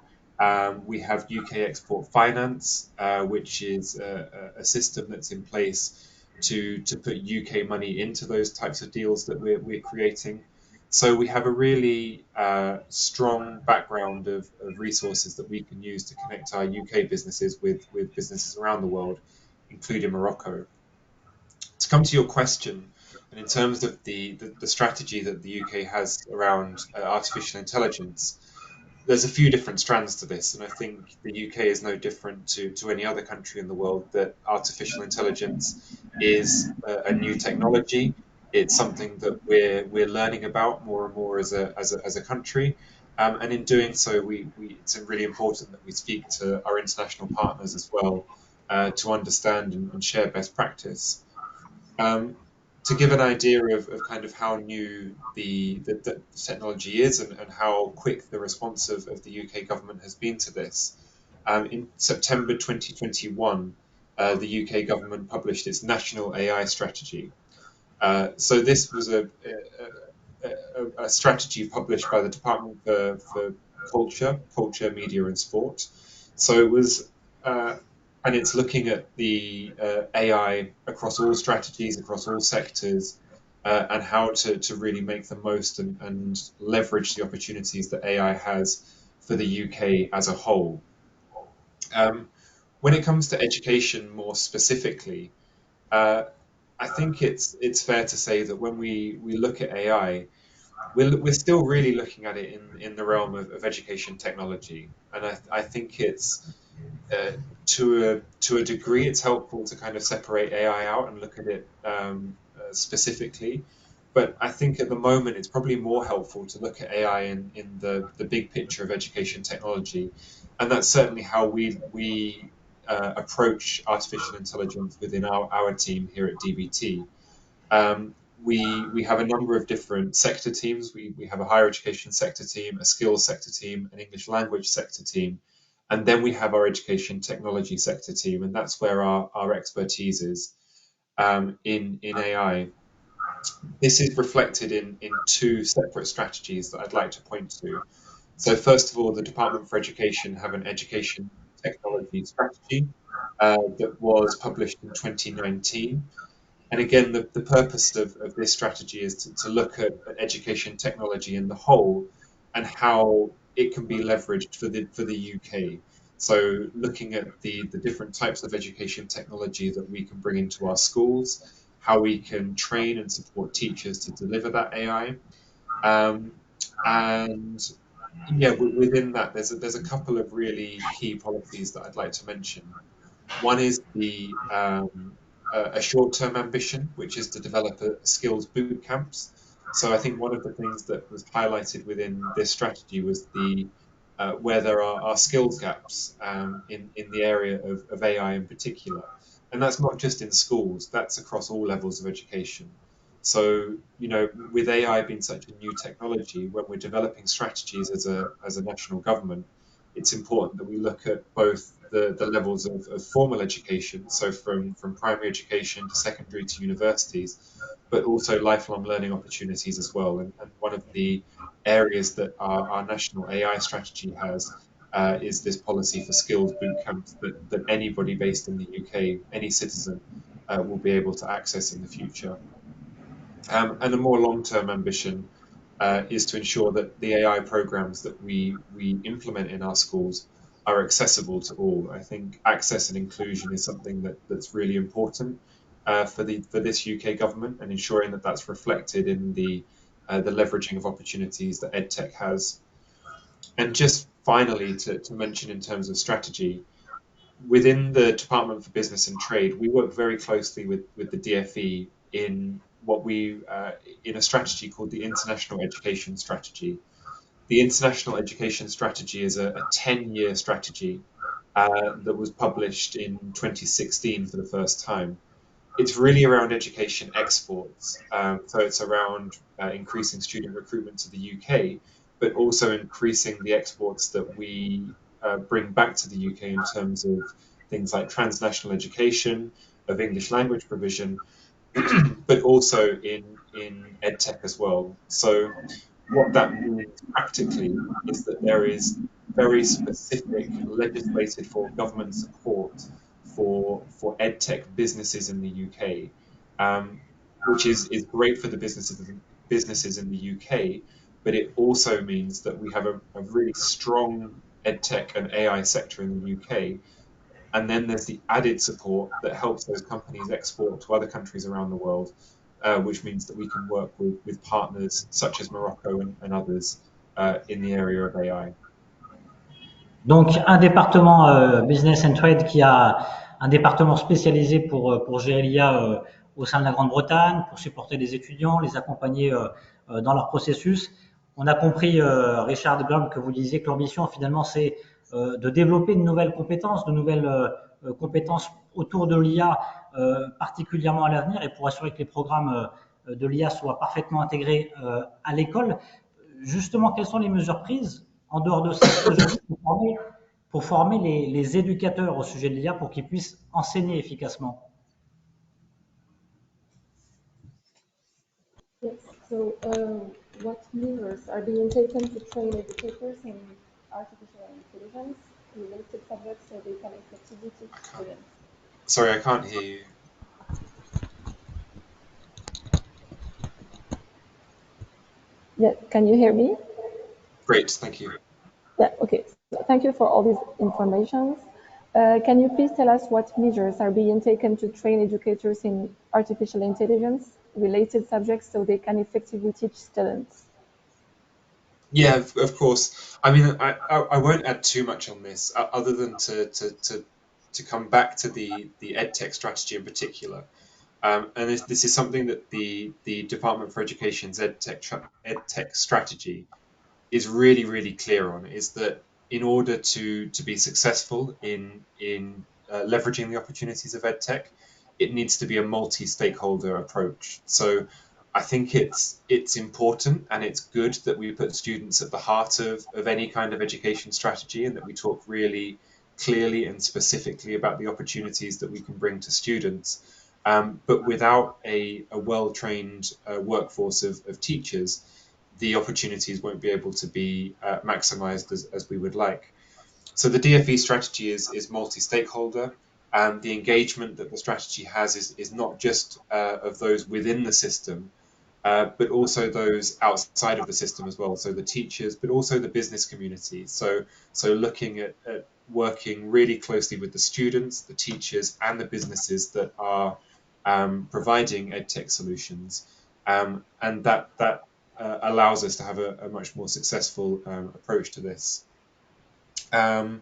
We have UK Export Finance, which is a system that's in place to put UK money into those types of deals that we're creating. So we have a really strong background of resources that we can use to connect our UK businesses with businesses around the world, including Morocco. To come to your question, and in terms of the strategy that the UK has around artificial intelligence, there's a few different strands to this, and I think the UK is no different to any other country in the world, that artificial intelligence is a new technology. It's something that we're learning about more and more as a country, and in doing so, it's really important that we speak to our international partners as well to understand and share best practice. To give an idea of kind of how new the technology is and how quick the response of the UK government has been to this, in September 2021, the UK government published its national AI strategy. So this was a strategy published by the Department for Culture, Media and Sport. So it was and it's looking at the AI across all strategies, across all sectors, and how to really make the most and leverage the opportunities that AI has for the UK as a whole. When it comes to education more specifically, I think it's fair to say that when we look at AI, we're still really looking at it in the realm of education technology, and I think it's to a degree, it's helpful to kind of separate AI out and look at it specifically. But I think at the moment, it's probably more helpful to look at AI in the big picture of education technology. And that's certainly how we approach artificial intelligence within our team here at DBT. We have a number of different sector teams. We have a higher education sector team, a skills sector team, an English language sector team, and then we have our education technology sector team, and that's where our expertise is in AI. This is reflected in two separate strategies that I'd like to point to. So first of all, the Department for Education have an education technology strategy that was published in 2019. And again, the purpose of this strategy is to look at education technology in the whole and how it can be leveraged for the UK. So looking at the different types of education technology that we can bring into our schools, how we can train and support teachers to deliver that AI. And yeah, within that, there's a couple of really key policies that I'd like to mention. One is a short-term ambition, which is to develop a skills boot camps. So I think one of the things that was highlighted within this strategy was where there are skills gaps in the area of AI in particular. And that's not just in schools, that's across all levels of education. So, with AI being such a new technology, when we're developing strategies as a national government, it's important that we look at both the levels of formal education, so from primary education to secondary to universities, but also lifelong learning opportunities as well. And one of the areas that our national AI strategy has is this policy for skills boot camps that anybody based in the UK, any citizen, will be able to access in the future. And a more long-term ambition is to ensure that the AI programs that we implement in our schools are accessible to all. I think access and inclusion is something that's really important for this UK government, and ensuring that that's reflected in the leveraging of opportunities that EdTech has. And just finally, to mention in terms of strategy, within the Department for Business and Trade, we work very closely with the DFE in in a strategy called the International Education Strategy. The International Education Strategy is a 10-year strategy that was published in 2016 for the first time. It's really around education exports. So it's around increasing student recruitment to the UK, but also increasing the exports that we bring back to the UK in terms of things like transnational education, of English language provision, but also in EdTech as well. So what that means practically is that there is very specific legislated for government support for EdTech businesses in the UK, which is great for the businesses in the UK, but it also means that we have a really strong EdTech and AI sector in the UK. And then there's the added support that helps those companies export to other countries around the world, which means that we can work with partners such as Morocco and others in the area of AI. Donc, un département Business and Trade qui a un département spécialisé pour gérer l'IA au sein de la Grande-Bretagne, pour supporter les étudiants, les accompagner dans leur processus. On a compris, Richard Blum, que vous disiez que l'ambition, finalement, c'est de développer de nouvelles compétences autour de l'IA, particulièrement à l'avenir, et pour assurer que les programmes de l'IA soient parfaitement intégrés à l'école. Justement, quelles sont les mesures prises en dehors de ça aujourd'hui pour former les éducateurs au sujet de l'IA pour qu'ils puissent enseigner efficacement? Yes. So, what measures are being taken to train educators in artificial intelligence related subjects so they can effectively teach students? Sorry, I can't hear you. Yeah, can you hear me? Great, thank you. Yeah, okay. So thank you for all these informations. Can you please tell us what measures are being taken to train educators in artificial intelligence related subjects so they can effectively teach students? Yeah, of course. I mean, I won't add too much on this, other than to come back to the EdTech strategy in particular. And this is something that the Department for Education's EdTech strategy is really, really clear on, is that in order to be successful in leveraging the opportunities of EdTech, it needs to be a multi-stakeholder approach. So I think it's important and it's good that we put students at the heart of any kind of education strategy, and that we talk really clearly and specifically about the opportunities that we can bring to students. But without a well-trained workforce of teachers, the opportunities won't be able to be maximized as we would like. So the DFE strategy is multi-stakeholder, and the engagement that the strategy has is not just of those within the system, but also those outside of the system as well. So the teachers, but also the business community. So looking at working really closely with the students, the teachers, and the businesses that are providing EdTech solutions, and that allows us to have a much more successful approach to this. A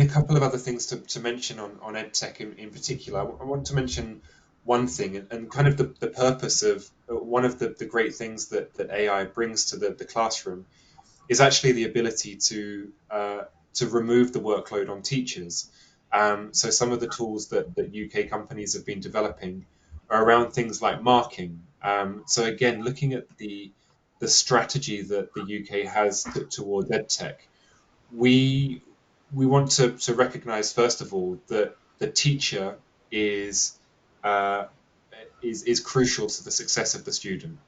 couple of other things to mention on EdTech in particular. I want to mention one thing, and kind of the purpose of one of the great things that AI brings to the classroom is actually the ability to remove the workload on teachers. So some of the tools that UK companies have been developing are around things like marking. So again, looking at the strategy that the UK has toward EdTech, we want to recognize first of all that the teacher is crucial to the success of the student.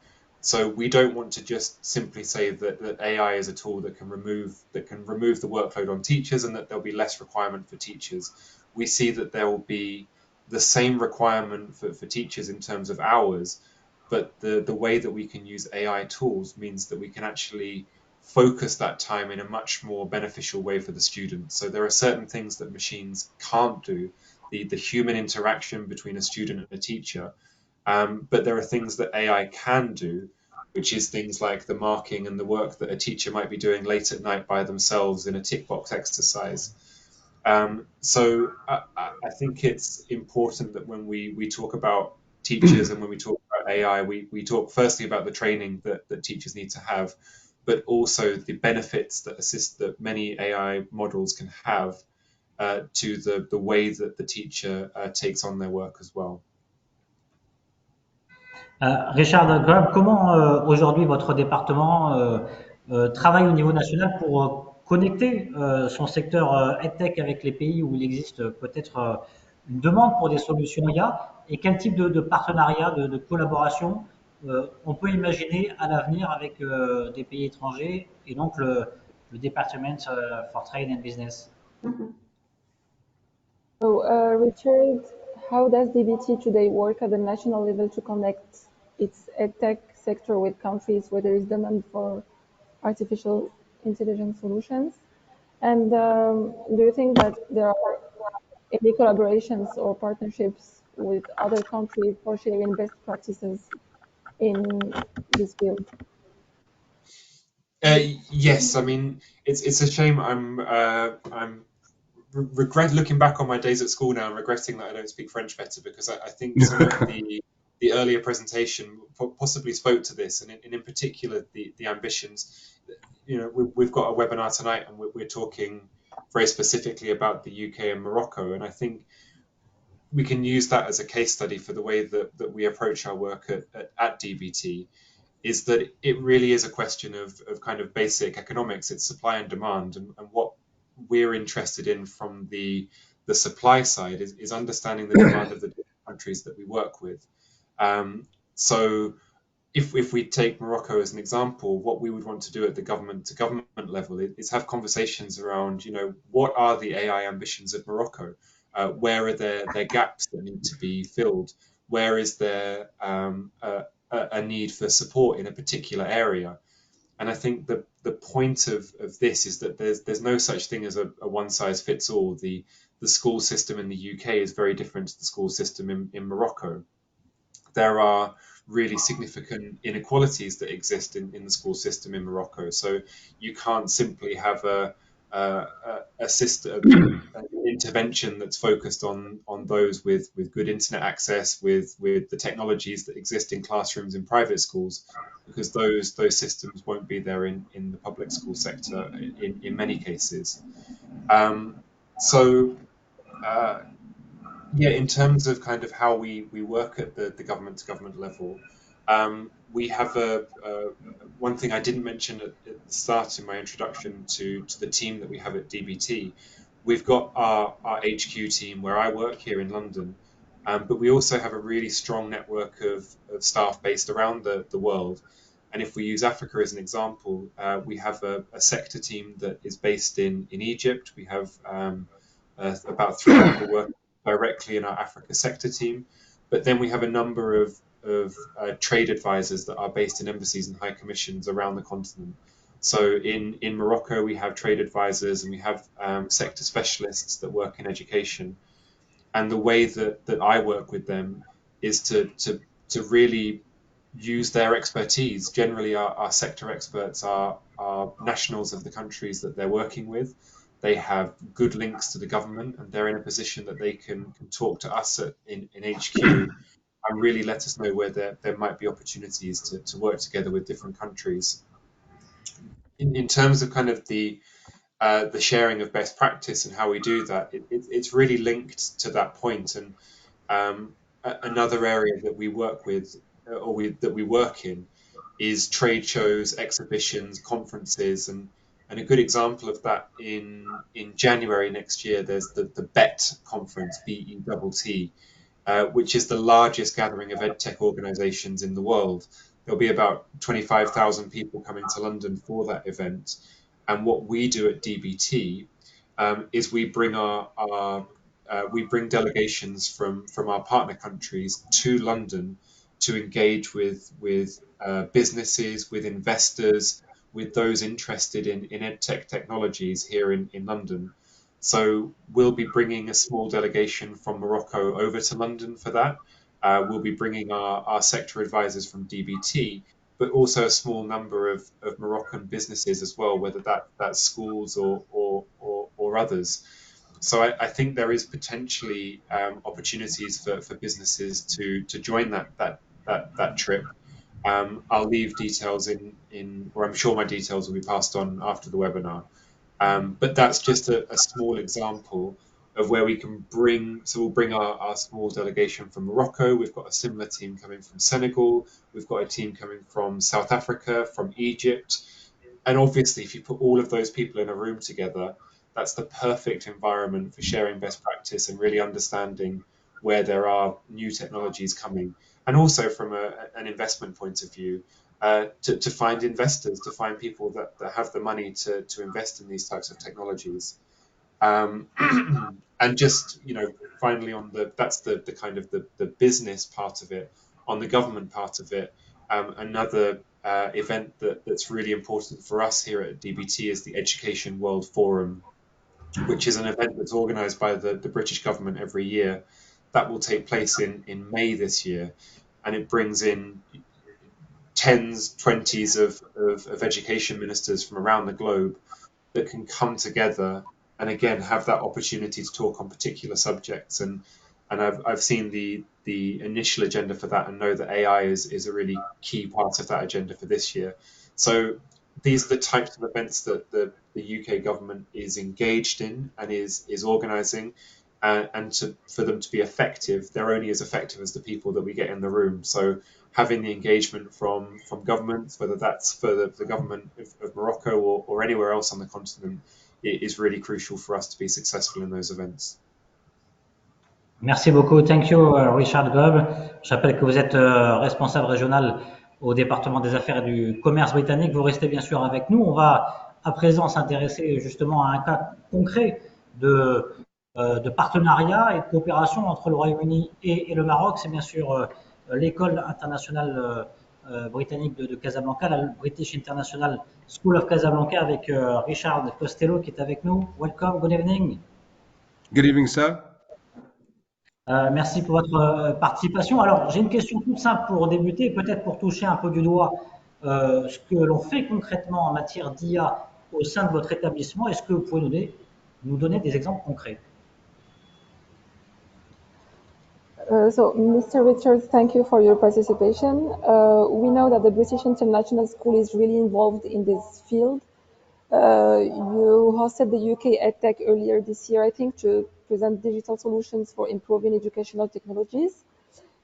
So we don't want to just simply say that AI is a tool that can remove the workload on teachers and that there'll be less requirement for teachers. We see that there will be the same requirement for teachers in terms of hours, but the way that we can use AI tools means that we can actually focus that time in a much more beneficial way for the student. So there are certain things that machines can't do, the human interaction between a student and a teacher, but there are things that AI can do, which is things like the marking and the work that a teacher might be doing late at night by themselves in a tick box exercise. So I think it's important that when we talk about teachers and when we talk about AI, we talk firstly about the training that teachers need to have, but also the benefits that many AI models can have to the way that the teacher takes on their work as well. Richard Grubb, comment aujourd'hui votre département travaille au niveau national pour connecter son secteur EdTech avec les pays où il existe peut-être une demande pour des solutions IA, et quel type de partenariat, de collaboration on peut imaginer à l'avenir avec des pays étrangers et donc le Department for Trade and Business? So, Richard, how does DBT today work at the national level to connect its EdTech sector with countries where there is demand for artificial intelligence solutions? And do you think that there are any collaborations or partnerships with other countries for sharing best practices in this field? Yes, it's a shame. I'm regret looking back on my days at school now and regretting that I don't speak French better, because I think some of the earlier presentation possibly spoke to this, and in particular the ambitions. We've got a webinar tonight and we're talking very specifically about the UK and Morocco, and I think we can use that as a case study for the way that we approach our work at DBT, is that it really is a question of kind of basic economics. It's supply and demand, and what we're interested in from the supply side is understanding the demand of the countries that we work with. So if we take Morocco as an example, what we would want to do at the government to government level is have conversations around, what are the AI ambitions of Morocco? Where are their gaps that need to be filled? Where is there a need for support in a particular area? And I think the point of this is that there's no such thing as a one size fits all. The school system in the UK is very different to the school system in Morocco. There are really significant inequalities that exist in the school system in Morocco. So you can't simply have a system, an intervention that's focused on those with good internet access, with the technologies that exist in classrooms in private schools, because those systems won't be there in the public school sector in many cases. In terms of kind of how we work at the government to government level, we have one thing I didn't mention at the start in my introduction to the team that we have at DBT. We've got our HQ team where I work here in London, but we also have a really strong network of staff based around the world. And if we use Africa as an example, we have a sector team that is based in Egypt. We have about 3 people working directly in our Africa sector team, but then we have a number of trade advisors that are based in embassies and high commissions around the continent. So in Morocco, we have trade advisors and we have sector specialists that work in education. And the way that I work with them is to really use their expertise. Generally, our sector experts are nationals of the countries that they're working with. They have good links to the government, and they're in a position that they can talk to us in HQ and really let us know where there might be opportunities to work together with different countries. In terms of kind of the sharing of best practice and how we do that, it's really linked to that point. And another area that we work with, that we work in, is trade shows, exhibitions, conferences, and a good example of that in January next year. There's the BET conference, BETT, which is the largest gathering of EdTech organisations in the world. There'll be about 25,000 people coming to London for that event. And what we do at DBT is we bring we bring delegations from our partner countries to London to engage with businesses, with investors, with those interested in EdTech technologies here in London. So we'll be bringing a small delegation from Morocco over to London for that. We'll be bringing our sector advisors from DBT, but also a small number of Moroccan businesses as well, whether that's schools or others. So I think there is potentially opportunities for businesses to join that trip. I'll leave details or I'm sure my details will be passed on after the webinar. But that's just a small example of where we can we'll bring our small delegation from Morocco. We've got a similar team coming from Senegal. We've got a team coming from South Africa, from Egypt. And obviously, if you put all of those people in a room together, that's the perfect environment for sharing best practice and really understanding where there are new technologies coming. And also from an investment point of view, to find investors, to find people that have the money to invest in these types of technologies. And just, finally that's the kind of the business part of it. On the government part of it, another event that's really important for us here at DBT is the Education World Forum, which is an event that's organised by the British government every year. That will take place in May this year, and it brings in tens, 20s of education ministers from around the globe that can come together and again have that opportunity to talk on particular subjects. And I've seen the initial agenda for that and know that AI is a really key part of that agenda for this year. So these are the types of events that the UK government is engaged in and is organising. And for them to be effective, they're only as effective as the people that we get in the room. So having the engagement from governments, whether that's for the government of Morocco or anywhere else on the continent, it is really crucial for us to be successful in those events. Merci beaucoup. Thank you, Richard Gobb. Je rappelle que vous êtes responsable régional au département des affaires et du commerce britannique. Vous restez bien sûr avec nous. On va à présent s'intéresser justement à un cas concret de partenariat et de coopération entre le Royaume-Uni et le Maroc. C'est bien sûr l'école internationale britannique de Casablanca, la British International School of Casablanca, avec Richard Costello qui est avec nous. Welcome, good evening. Good evening, sir. Merci pour votre participation. Alors, j'ai une question toute simple pour débuter, peut-être pour toucher un peu du doigt ce que l'on fait concrètement en matière d'IA au sein de votre établissement. Est-ce que vous pouvez nous donner des exemples concrets? So, Mr. Richards, thank you for your participation. We know that the British International School is really involved in this field. You hosted the UK EdTech earlier this year, I think, to present digital solutions for improving educational technologies.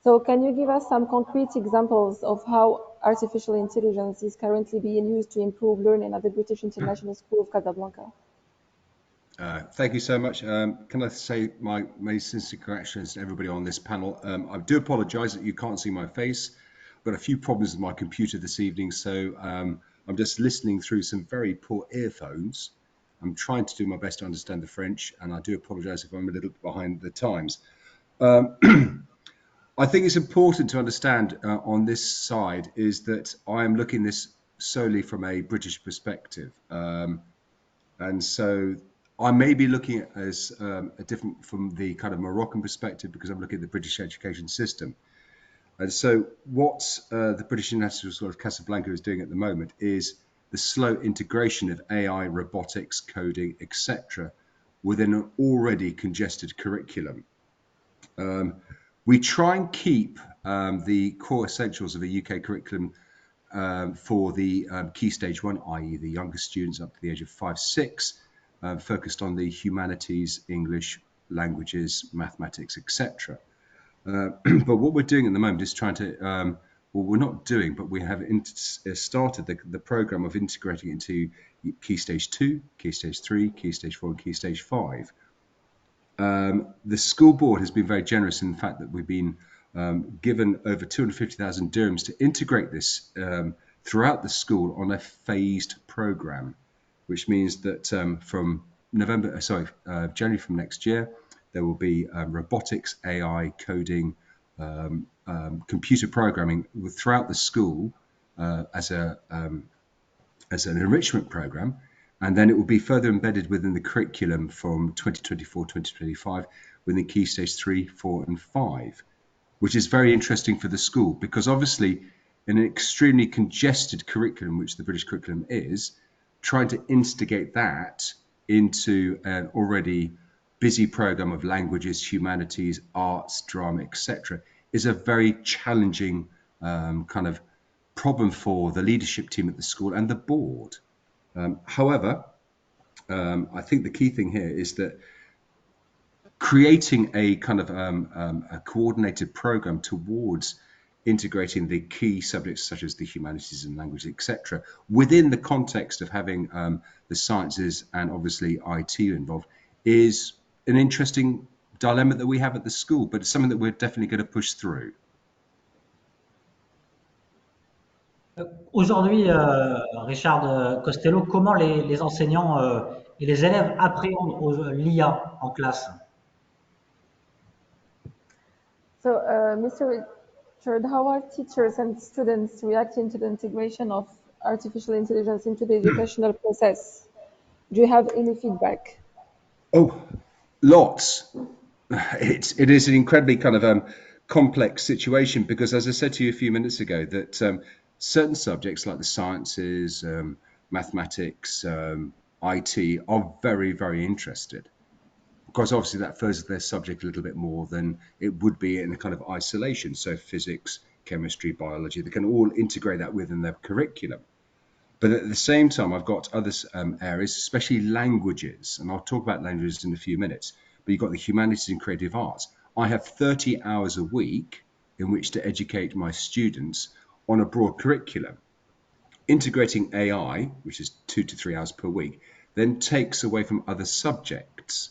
So can you give us some concrete examples of how artificial intelligence is currently being used to improve learning at the British International School of Casablanca? Thank you so much. Can I say my sincere congratulations to everybody on this panel. I do apologise that you can't see my face. I've got a few problems with my computer this evening, so I'm just listening through some very poor earphones. I'm trying to do my best to understand the French, and I do apologise if I'm a little bit behind the times. I think it's important to understand on this side is that I am looking this solely from a British perspective. And so I may be looking at as a different from the kind of Moroccan perspective because I'm looking at the British education system. And so what the British International School of Casablanca is doing at the moment is the slow integration of AI, robotics, coding, etc. within an already congested curriculum. We try and keep the core essentials of a UK curriculum for the Key Stage 1, i.e. the younger students up to the age of 5, 6, focused on the humanities, English, languages, mathematics, etc. But what we're doing at the moment is trying to, well, we're not doing, but we have started the program of integrating into Key Stage 2, Key Stage 3, Key Stage 4, and Key Stage 5. The school board has been very generous in the fact that we've been given over 250,000 dirhams to integrate this throughout the school on a phased program, which means that from January from next year, there will be robotics, AI, coding, computer programming throughout the school as an enrichment program. And then it will be further embedded within the curriculum from 2024-2025 within Key Stage 3, 4, and 5, which is very interesting for the school because obviously in an extremely congested curriculum, which the British curriculum is, trying to instigate that into an already busy program of languages, humanities, arts, drama, etc., is a very challenging kind of problem for the leadership team at the school and the board. However, I think the key thing here is that creating a kind of a coordinated program towards integrating the key subjects such as the humanities and languages, etc., within the context of having the sciences and obviously IT involved is an interesting dilemma that we have at the school, but it's something that we're definitely going to push through. Aujourd'hui, Richard Costello, comment les enseignants et les élèves appréhendent l'IA en classe? So, Mr. Richard, how are teachers and students reacting to the integration of artificial intelligence into the educational process? Do you have any feedback? Oh, lots. It is an incredibly kind of complex situation because, as I said to you a few minutes ago, that certain subjects like the sciences, mathematics, IT are very, very interested. Because obviously that furthers their subject a little bit more than it would be in a kind of isolation. So physics, chemistry, biology, they can all integrate that within their curriculum. But at the same time, I've got other areas, especially languages, and I'll talk about languages in a few minutes, but you've got the humanities and creative arts. I have 30 hours a week in which to educate my students on a broad curriculum. Integrating AI, which is 2 to 3 hours per week, then takes away from other subjects.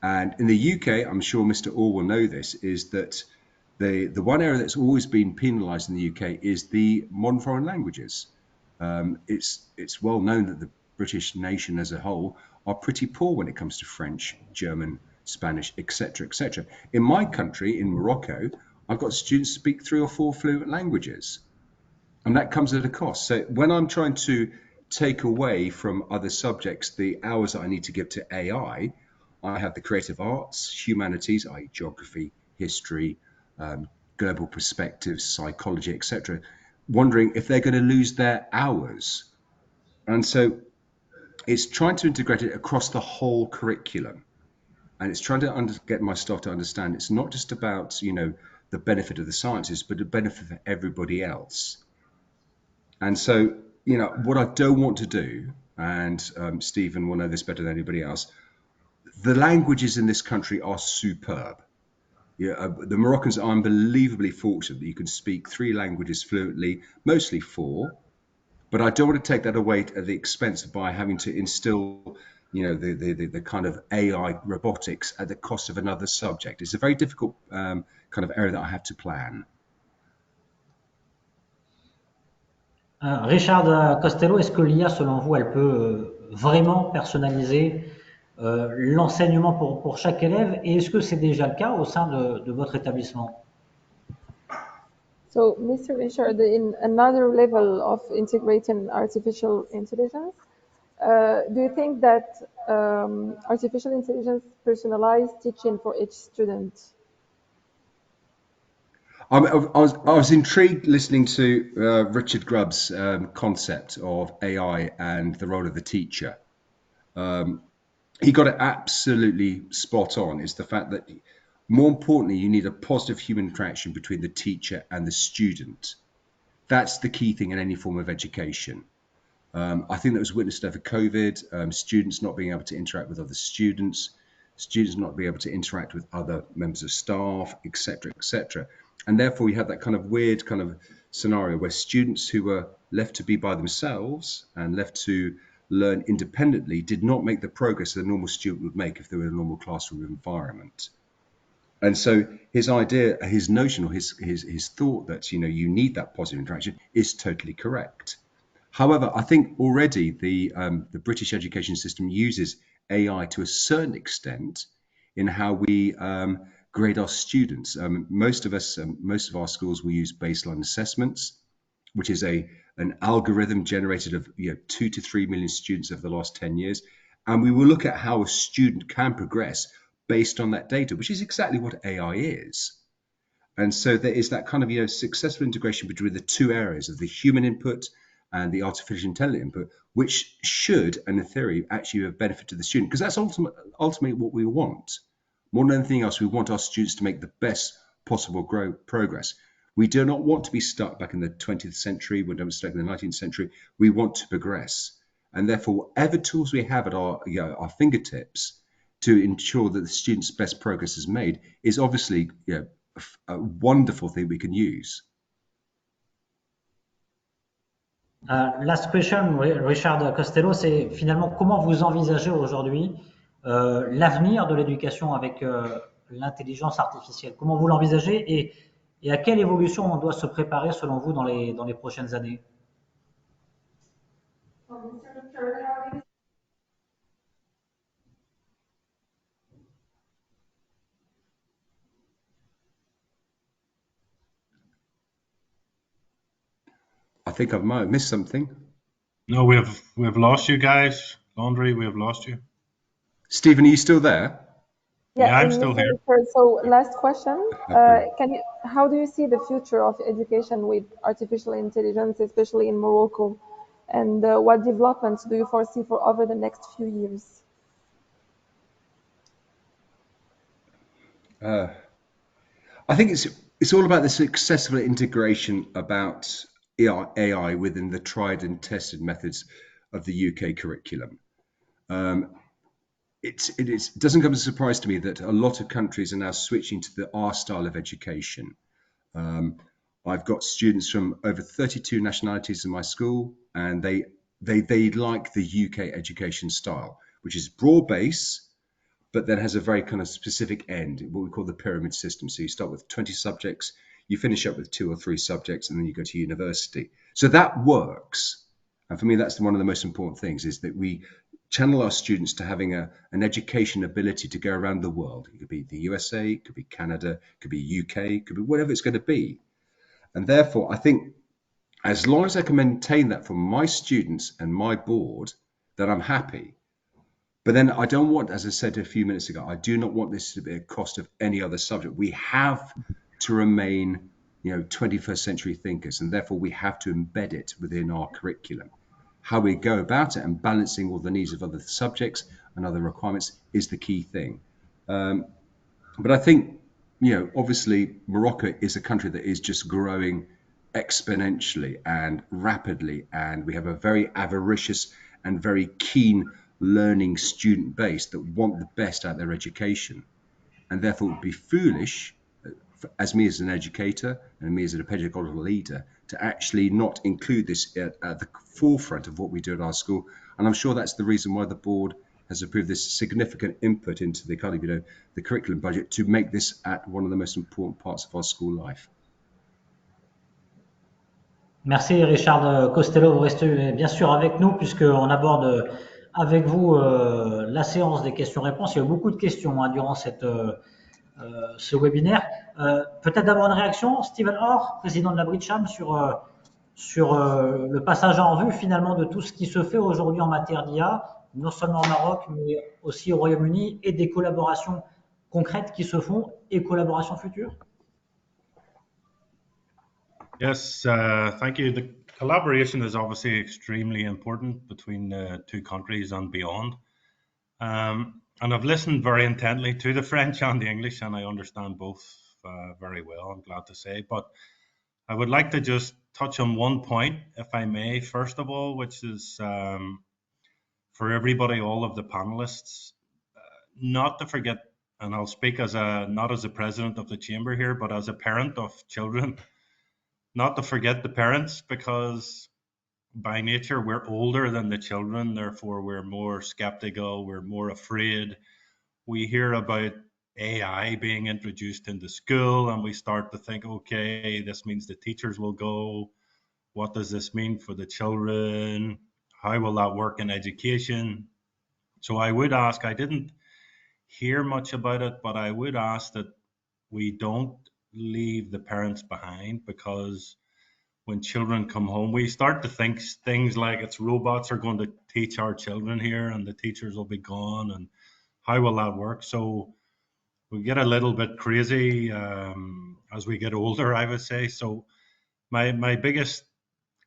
And in the UK, I'm sure Mr. Orr will know this, is that the one area that's always been penalised in the UK is the modern foreign languages. It's well known that the British nation as a whole are pretty poor when it comes to French, German, Spanish, etc., etc. In my country, in Morocco, I've got students who speak 3 or 4 fluent languages, and that comes at a cost. So when I'm trying to take away from other subjects the hours that I need to give to AI, I have the creative arts, humanities, i.e. geography, history, global perspectives, psychology, etc., wondering if they're going to lose their hours. And so it's trying to integrate it across the whole curriculum. And it's trying to get my staff to understand it's not just about, you know, the benefit of the sciences, but the benefit for everybody else. And so, you know, what I don't want to do, and Stephen will know this better than anybody else, the languages in this country are superb. Yeah, the Moroccans are unbelievably fortunate that you can speak 3 languages fluently, mostly 4. But I don't want to take that away at the expense of by having to instill, you know, the kind of AI robotics at the cost of another subject. It's a very difficult kind of area that I have to plan. Richard Costello, est-ce que l'IA, selon vous, elle peut vraiment personnaliser l'enseignement pour chaque élève et est-ce que c'est déjà le cas au sein de votre établissement? So, Mr. Richard, in another level of integrating artificial intelligence, do you think that artificial intelligence personalized teaching for each student? I was intrigued listening to Richard Grubb's concept of AI and the role of the teacher. He got it absolutely spot on. Is the fact that more importantly, you need a positive human interaction between the teacher and the student. That's the key thing in any form of education. I think that was witnessed over COVID, students not being able to interact with other students not being able to interact with other members of staff, etc., etc. And therefore, you have that kind of weird kind of scenario where students who were left to be by themselves and left to learn independently did not make the progress that a normal student would make if they were in a normal classroom environment. And so his idea, his notion, or his thought that you need that positive interaction is totally correct. However, I think already the British education system uses AI to a certain extent in how we grade our students. Most of our schools will use baseline assessments, which is an algorithm generated of 2 to 3 million students over the last 10 years. And we will look at how a student can progress based on that data, which is exactly what AI is. And so there is that kind of successful integration between the two areas of the human input and the artificial intelligence input, which should, and in theory, actually have benefit to the student, because that's ultimately what we want. More than anything else, we want our students to make the best possible progress. We do not want to be stuck back in the 20th century, we don't stuck in the 19th century. We want to progress. And therefore, whatever tools we have at our fingertips to ensure that the student's best progress is made is obviously a wonderful thing we can use. Last question, Richard Costello, c'est finalement comment vous envisagez aujourd'hui l'avenir de l'éducation avec l'intelligence artificielle? Comment vous l'envisagez et à quelle évolution on doit se préparer selon vous dans les prochaines années? I think I might have missed something. No, we've lost you guys. Laundry, we have lost you. Stephen, are you still there? Yeah, I'm still here. So last question, how do you see the future of education with artificial intelligence, especially in Morocco? And what developments do you foresee for over the next few years? I think it's all about the successful integration about AI within the tried and tested methods of the UK curriculum. It doesn't come as a surprise to me that a lot of countries are now switching to our style of education. I've got students from over 32 nationalities in my school, and they like the UK education style, which is broad base, but then has a very kind of specific end, what we call the pyramid system. So you start with 20 subjects, you finish up with 2 or 3 subjects, and then you go to university. So that works. And for me, that's one of the most important things, is that we channel our students to having an education ability to go around the world. It could be the USA, it could be Canada, it could be UK, it could be whatever it's going to be. And therefore, I think as long as I can maintain that for my students and my board, then I'm happy. But then I don't want, as I said a few minutes ago, I do not want this to be a cost of any other subject. We have to remain, 21st century thinkers, and therefore we have to embed it within our curriculum. How we go about it and balancing all the needs of other subjects and other requirements is the key thing. But I think, obviously Morocco is a country that is just growing exponentially and rapidly, and we have a very avaricious and very keen learning student base that want the best out of their education, and therefore it would be foolish as me as an educator and me as a pedagogical leader to actually not include this at the forefront of what we do at our school. And I'm sure that's the reason why the board has approved this significant input into the kind of the curriculum budget to make this at one of the most important parts of our school life. Merci Richard Costello, vous restez bien sûr avec nous puisqu'on aborde avec vous la séance des questions-réponses. Il y a eu beaucoup de questions durant cette ce webinaire. Peut-être d'abord une réaction, Stephen Orr, président de la Bridgeham, sur le passage en revue finalement de tout ce qui se fait aujourd'hui en matière d'IA, non seulement au Maroc, mais aussi au Royaume-Uni, et des collaborations concrètes qui se font et collaborations futures. Yes, thank you. The collaboration is obviously extremely important between the two countries and beyond. And I've listened very intently to the French and the English, and I understand both very well, I'm glad to say. But I would like to just touch on one point, if I may, first of all, which is for everybody, all of the panelists, not to forget, and I'll speak as not as a president of the chamber here, but as a parent of children, not to forget the parents, because by nature we're older than the children, therefore we're more skeptical, we're more afraid. We hear about AI being introduced into school and we start to think, okay, this means the teachers will go. What does this mean for the children? How will that work in education? So I would ask, I didn't hear much about it, but I would ask that we don't leave the parents behind, because when children come home, we start to think things like it's robots are going to teach our children here and the teachers will be gone, and how will that work? So we get a little bit crazy as we get older, I would say. So my biggest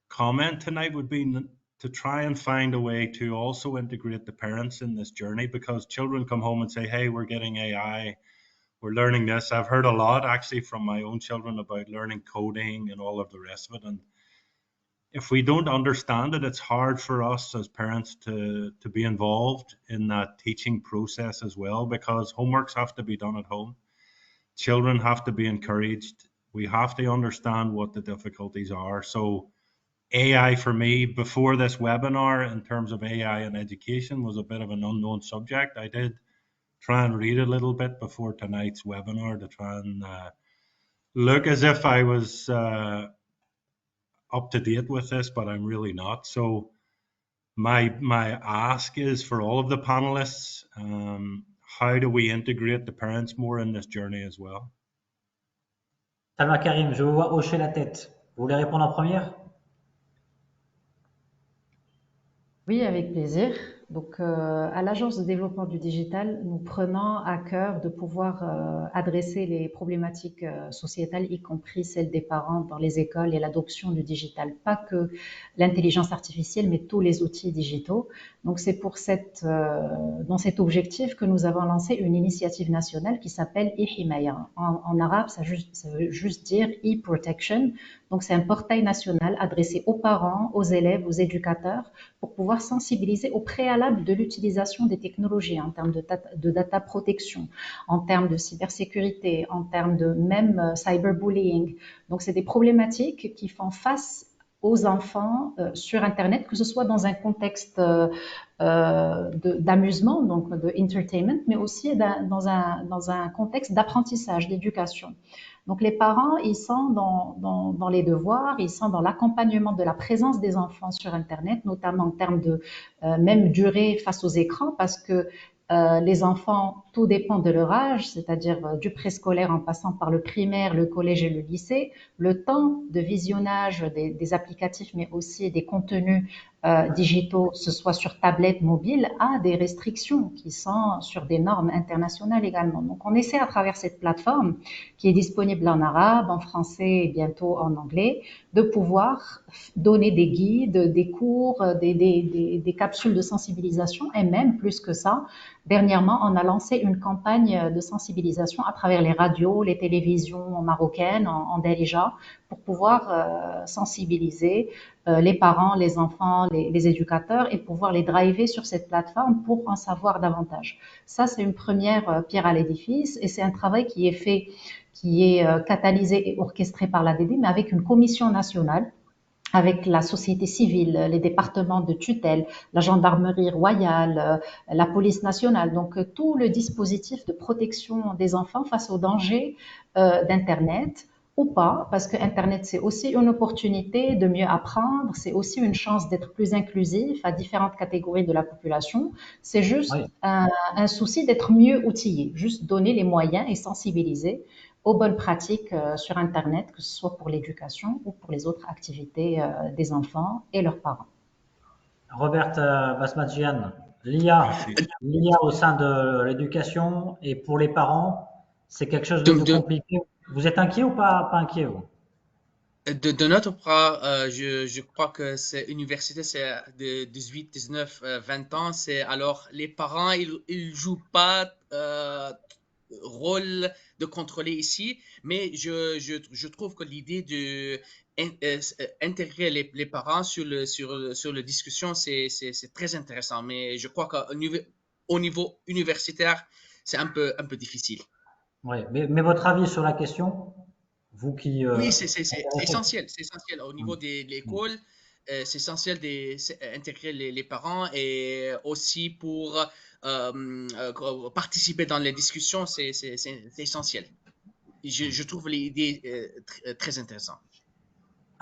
comment tonight would be to try and find a way to also integrate the parents in this journey, because children come home and say, hey, we're getting AI, we're learning this. I've heard a lot actually from my own children about learning coding and all of the rest of it. And if we don't understand it, it's hard for us as parents to be involved in that teaching process as well, because homeworks have to be done at home. Children have to be encouraged. We have to understand what the difficulties are. So AI for me before this webinar in terms of AI in education was a bit of an unknown subject. I did try and read a little bit before tonight's webinar to try and look as if I was up to date with this, but I'm really not. So my ask is for all of the panelists, how do we integrate the parents more in this journey as well? Salma Karim, je vous vois hocher la tête. Vous voulez répondre en première? Oui, avec plaisir. Donc, à l'Agence de développement du digital, nous prenons à cœur de pouvoir adresser les problématiques sociétales, y compris celles des parents dans les écoles et l'adoption du digital. Pas que l'intelligence artificielle, mais tous les outils digitaux. Donc, c'est pour dans cet objectif que nous avons lancé une initiative nationale qui s'appelle e-Himaya. En arabe, ça veut juste dire e-protection. Donc, c'est un portail national adressé aux parents, aux élèves, aux éducateurs, pour pouvoir sensibiliser au préalable de l'utilisation des technologies en termes de data protection, en termes de cybersécurité, en termes de même cyberbullying. Donc, c'est des problématiques qui font face aux enfants sur Internet, que ce soit dans un contexte d'amusement, donc de entertainment, mais aussi dans un contexte d'apprentissage, d'éducation. Donc les parents, ils sont dans les devoirs, ils sont dans l'accompagnement de la présence des enfants sur Internet, notamment en termes de même durée face aux écrans, parce que les enfants, tout dépend de leur âge, c'est-à-dire du préscolaire en passant par le primaire, le collège et le lycée. Le temps de visionnage des applicatifs, mais aussi des contenus digitaux, ce soit sur tablette, mobile, a des restrictions qui sont sur des normes internationales également. Donc, on essaie à travers cette plateforme qui est disponible en arabe, en français et bientôt en anglais, de pouvoir donner des guides, des cours, des capsules de sensibilisation et même plus que ça. Dernièrement, on a lancé une campagne de sensibilisation à travers les radios, les télévisions marocaines en Darija pour pouvoir sensibiliser les parents, les enfants, les éducateurs et pouvoir les driver sur cette plateforme pour en savoir davantage. Ça, c'est une première pierre à l'édifice et c'est un travail qui est fait, qui est catalysé et orchestré par l'ADD, mais avec une commission nationale, avec la société civile, les départements de tutelle, la gendarmerie royale, la police nationale, donc tout le dispositif de protection des enfants face aux dangers d'Internet, ou pas, parce que Internet, c'est aussi une opportunité de mieux apprendre, c'est aussi une chance d'être plus inclusif à différentes catégories de la population. C'est juste Oui. un souci d'être mieux outillé, juste donner les moyens et sensibiliser aux bonnes pratiques sur Internet, que ce soit pour l'éducation ou pour les autres activités des enfants et leurs parents. Robert Basmadjian, l'IA au sein de l'éducation et pour les parents, c'est quelque chose De, de de, compliqué. Vous êtes inquiet ou pas inquiet, vous? de notre part, je crois que c'est université, c'est de 18, 19, 20 ans. C'est alors les parents, ils jouent pas rôle de contrôler ici, mais je trouve que l'idée de intégrer les parents sur la discussion, c'est très intéressant. Mais je crois qu'au niveau universitaire, c'est un peu difficile. Oui, mais votre avis sur la question, vous qui Oui, c'est intéressé. essentiel. C'est essentiel. Au niveau de l'école, c'est essentiel d'intégrer les parents et aussi pour participer dans les discussions, c'est essentiel. Je trouve l'idée très intéressante.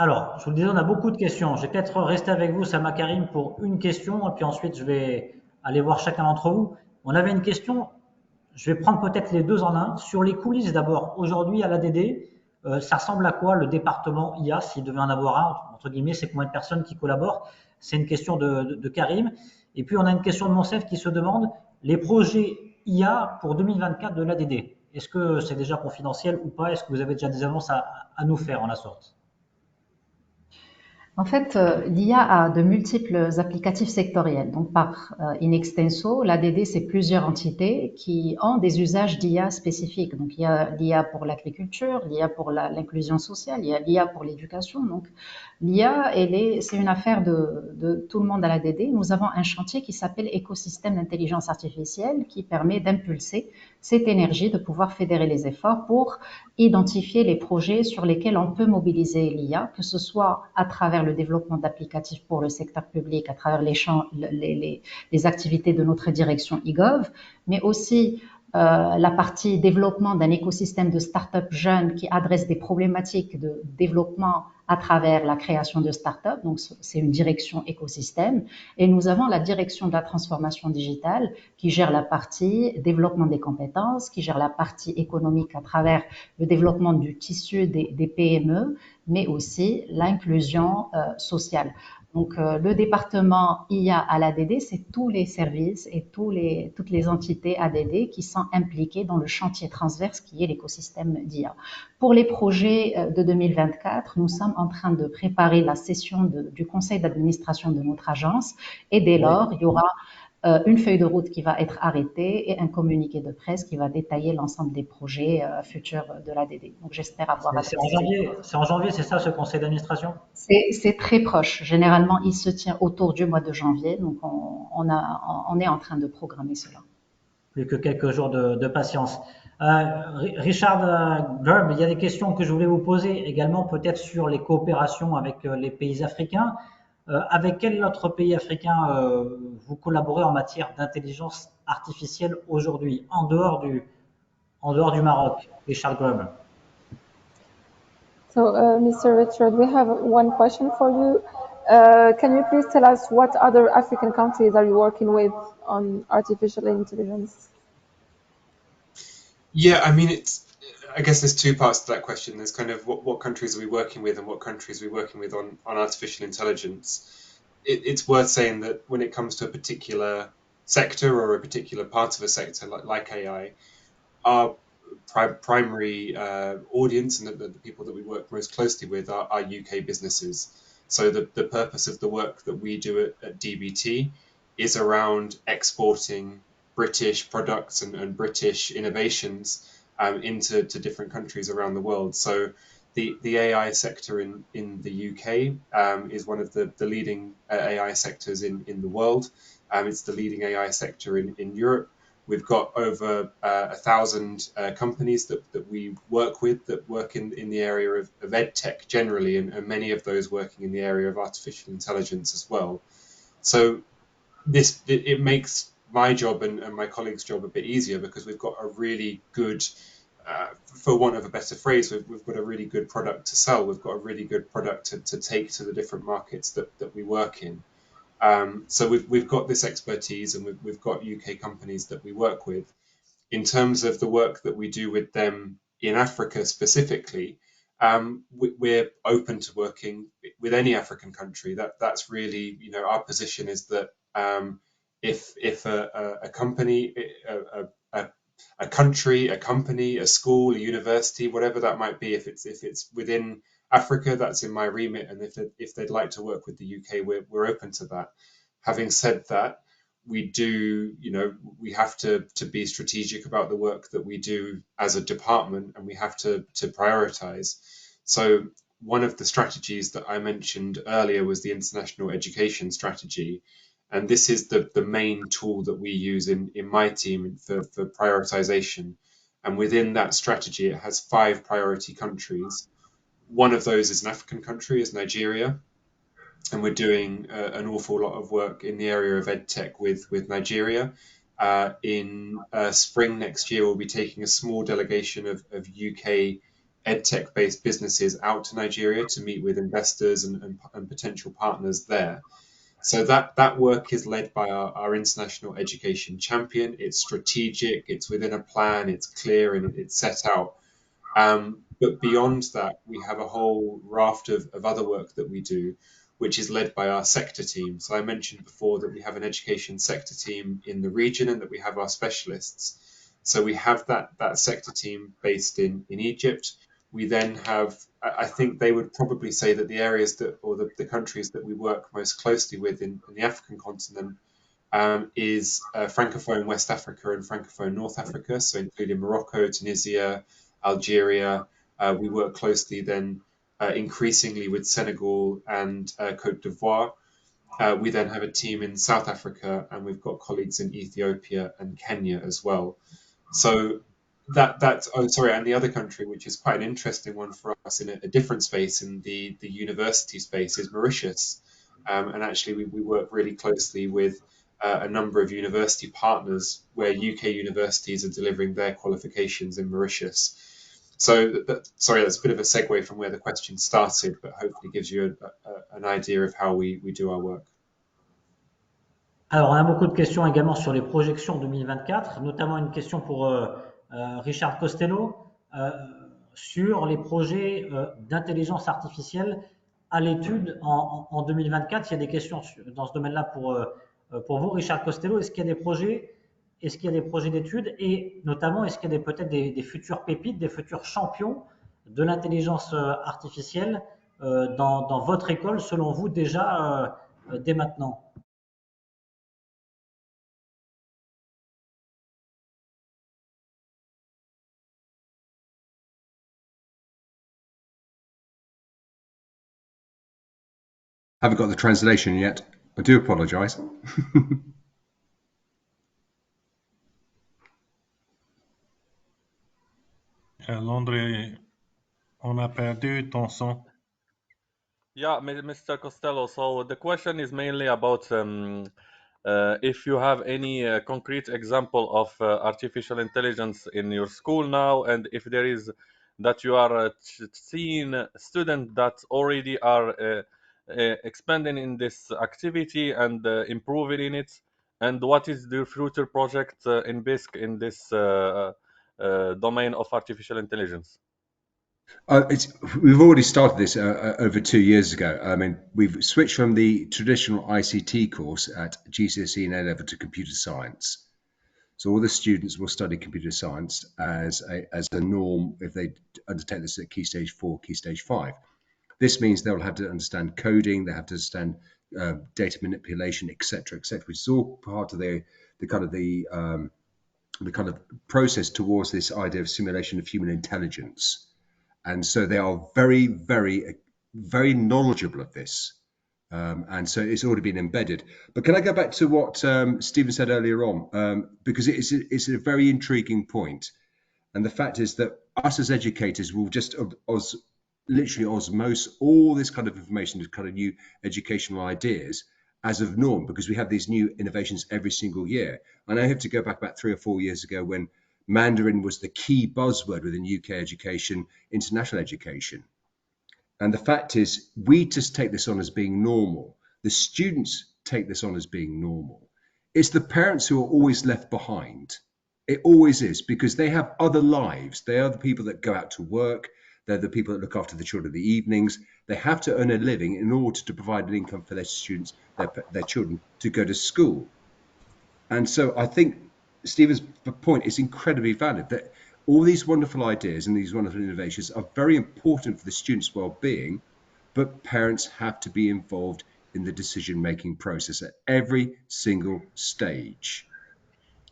Alors, je vous le disais, on a beaucoup de questions. Je vais peut-être rester avec vous, Sama Karim, pour une question, et puis ensuite je vais aller voir chacun d'entre vous. On avait une question, je vais prendre peut-être les deux en un. Sur les coulisses d'abord, aujourd'hui à l'ADD, ça ressemble à quoi le département IA, s'il devait en avoir un, entre guillemets, c'est combien de personnes qui collaborent? C'est une question de Karim. Et puis on a une question de Monsef qui se demande les projets IA pour 2024 de l'ADD. Est-ce que c'est déjà confidentiel ou pas? Est-ce que vous avez déjà des annonces à nous faire en la sorte? En fait, l'IA a de multiples applicatifs sectoriels. Donc, par in extenso, l'ADD, c'est plusieurs entités qui ont des usages d'IA spécifiques. Donc, il y a l'IA pour l'agriculture, l'IA pour l'inclusion sociale, il y a l'IA pour l'éducation. Donc, l'IA, c'est une affaire de tout le monde à l'ADD. Nous avons un chantier qui s'appelle écosystème d'intelligence artificielle qui permet d'impulser cette énergie, de pouvoir fédérer les efforts pour identifier les projets sur lesquels on peut mobiliser l'IA, que ce soit à travers le développement d'applicatifs pour le secteur public, à travers les activités de notre direction eGov, mais aussi la partie développement d'un écosystème de start-up jeunes qui adresse des problématiques de développement à travers la création de start-up. Donc, c'est une direction écosystème. Et nous avons la direction de la transformation digitale qui gère la partie développement des compétences, qui gère la partie économique à travers le développement du tissu des PME, mais aussi l'inclusion sociale. Donc, le département IA à l'ADD, c'est tous les services et toutes les entités ADD qui sont impliquées dans le chantier transverse qui est l'écosystème d'IA. Pour les projets de 2024, nous sommes en train de préparer la session du conseil d'administration de notre agence et dès lors, il y aura une feuille de route qui va être arrêtée et un communiqué de presse qui va détailler l'ensemble des projets futurs de l'ADD. Donc, j'espère avoir C'est en janvier, c'est ça ce conseil d'administration? C'est très proche. Généralement, il se tient autour du mois de janvier. Donc, on est en train de programmer cela. Plus que quelques jours de patience. Richard Gerb, il y a des questions que je voulais vous poser également, peut-être sur les coopérations avec les pays africains. Avec quel autre pays africain vous collaborez en matière d'intelligence artificielle aujourd'hui, en dehors du Maroc, Richard Gerb? So, Mr. Richard, we have one question for you. Can you please tell us what other African countries are you working with on artificial intelligence? Yeah, I mean, I guess there's two parts to that question. There's kind of what countries are we working with and what countries are we working with on artificial intelligence. It's worth saying that when it comes to a particular sector or a particular part of a sector like AI, our primary audience and the people that we work most closely with are UK businesses. So the purpose of the work that we do at DBT is around exporting British products and British innovations into different countries around the world. So the AI sector in the UK is one of the leading AI sectors in the world. It's the leading AI sector in Europe. We've got over 1,000 companies that we work with that work in the area of EdTech generally, and many of those working in the area of artificial intelligence as well. So it makes my job and my colleagues' job a bit easier because we've got a really good for want of a better phrase, we've got a really good product to sell. We've got a really good product to take to the different markets that we work in. So we've got this expertise, and we've got UK companies that we work with. In terms of the work that we do with them in Africa specifically, we're open to working with any African country. That's really, our position is that if a company, a country, a company, a school, a university, whatever that might be, if it's within Africa, that's in my remit, and if they'd like to work with the UK, we're open to that. Having said that, we have to be strategic about the work that we do as a department, and we have to prioritize. So one of the strategies that I mentioned earlier was the international education strategy. And this is the main tool that we use in my team for prioritization. And within that strategy, it has 5 priority countries. One of those is an African country, is Nigeria. And we're doing an awful lot of work in the area of EdTech with Nigeria. In spring next year, we'll be taking a small delegation of UK EdTech-based businesses out to Nigeria to meet with investors and potential partners there. So that work is led by our international education champion. It's strategic, it's within a plan, it's clear, and it's set out. But beyond that, we have a whole raft of other work that we do, which is led by our sector team. So I mentioned before that we have an education sector team in the region, and that we have our specialists. So we have that sector team based in Egypt. We then have, I think they would probably say that the areas the countries that we work most closely with in the African continent is Francophone West Africa and Francophone North Africa, so including Morocco, Tunisia, Algeria. We work closely then increasingly with Senegal and Cote d'Ivoire. We then have a team in South Africa, and we've got colleagues in Ethiopia and Kenya as well. So and the other country, which is quite an interesting one for us in a different space, in the university space, is Mauritius. And actually we work really closely with a number of university partners where UK universities are delivering their qualifications in Mauritius. So that's a bit of a segue from where the question started, but hopefully gives you an idea of how we do our work. Alors, on a beaucoup de questions également sur les projections 2024, notamment une question pour Richard Costello sur les projets d'intelligence artificielle à l'étude en 2024. Il y a des questions dans ce domaine-là pour vous, Richard Costello. Est-ce qu'il y a des projets d'études, et notamment est-ce qu'il y a peut-être des futures pépites, des futurs champions de l'intelligence artificielle dans votre école, selon vous, déjà dès maintenant? Haven't got the translation yet. I do apologize. Londres, on a perdu ton son. Yeah, Mr. Costello. So the question is mainly about if you have any concrete example of artificial intelligence in your school now, and if there is that you are seeing students that already are expanding in this activity and improving in it, and what is the future project in BISC in this domain of artificial intelligence? We've already started this over 2 years ago. I mean, we've switched from the traditional ICT course at GCSE and A-level to computer science. So all the students will study computer science as a norm if they undertake this at Key Stage 4, Key Stage 5. This means they'll have to understand coding, they have to understand data manipulation, etc., which is all part of the kind of process towards this idea of simulation of human intelligence. And so they are very, very, very knowledgeable of this. And so it's already been embedded. But can I go back to what Stephen said earlier on? Because it's a very intriguing point. And the fact is that us as educators will just literally osmose all this kind of information, this kind of new educational ideas as of norm, because we have these new innovations every single year. And I have to go back about 3 or 4 years ago when Mandarin was the key buzzword within UK education, international education. And the fact is, we just take this on as being normal. The students take this on as being normal. It's the parents who are always left behind. It always is, because they have other lives. They are the people that go out to work. They're the people that look after the children in the evenings. They have to earn a living in order to provide an income for their students, their children, to go to school. And so I think Stephen's point is incredibly valid, that all these wonderful ideas and these wonderful innovations are very important for the students' well-being, but parents have to be involved in the decision-making process at every single stage.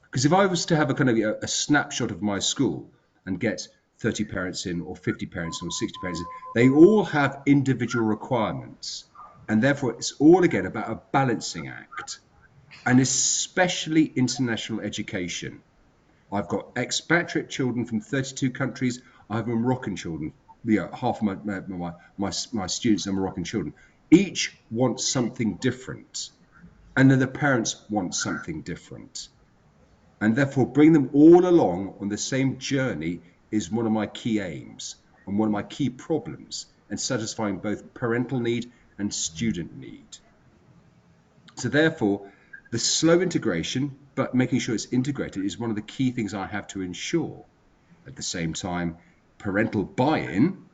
Because if I was to have a kind of a snapshot of my school and get 30 parents in, or 50 parents in, or 60 parents in, they all have individual requirements. And therefore, it's all, again, about a balancing act. And especially international education. I've got expatriate children from 32 countries. I have Moroccan children. Half of my students are Moroccan children. Each wants something different. And then the parents want something different. And therefore, bring them all along on the same journey is one of my key aims and one of my key problems in satisfying both parental need and student need. So therefore, the slow integration, but making sure it's integrated, is one of the key things I have to ensure. At the same time, parental buy-in,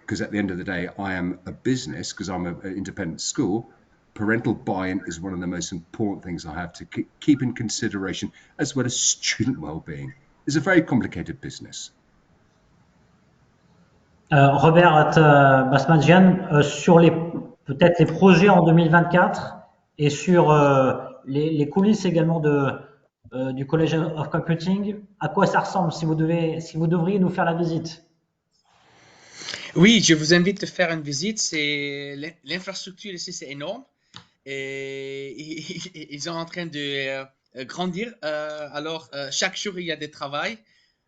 because at the end of the day, I am a business, because I'm an independent school, parental buy-in is one of the most important things I have to keep in consideration, as well as student well-being. It's a very complicated business. Robert Basmadjian, sur peut-être les projets en 2024 et sur les coulisses également du College of Computing, à quoi ça ressemble si vous devriez nous faire la visite? Oui, je vous invite à faire une visite. L'infrastructure ici, c'est énorme. Et ils sont en train de grandir. Alors, chaque jour, il y a des travaux.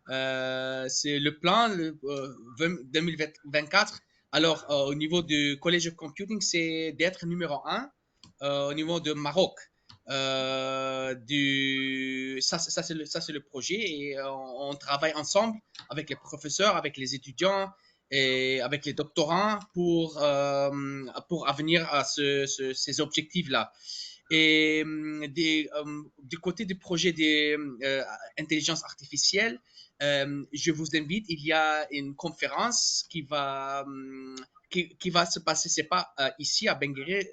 C'est le plan 2024. Alors, au niveau du College of Computing, c'est d'être numéro 1 au niveau de Maroc. Ça, c'est le projet et on travaille ensemble avec les professeurs, avec les étudiants et avec les doctorants pour venir à ces objectifs-là. Et du côté du projet d'intelligence artificielle, je vous invite, il y a une conférence qui va se passer, c'est pas ici à Bengere,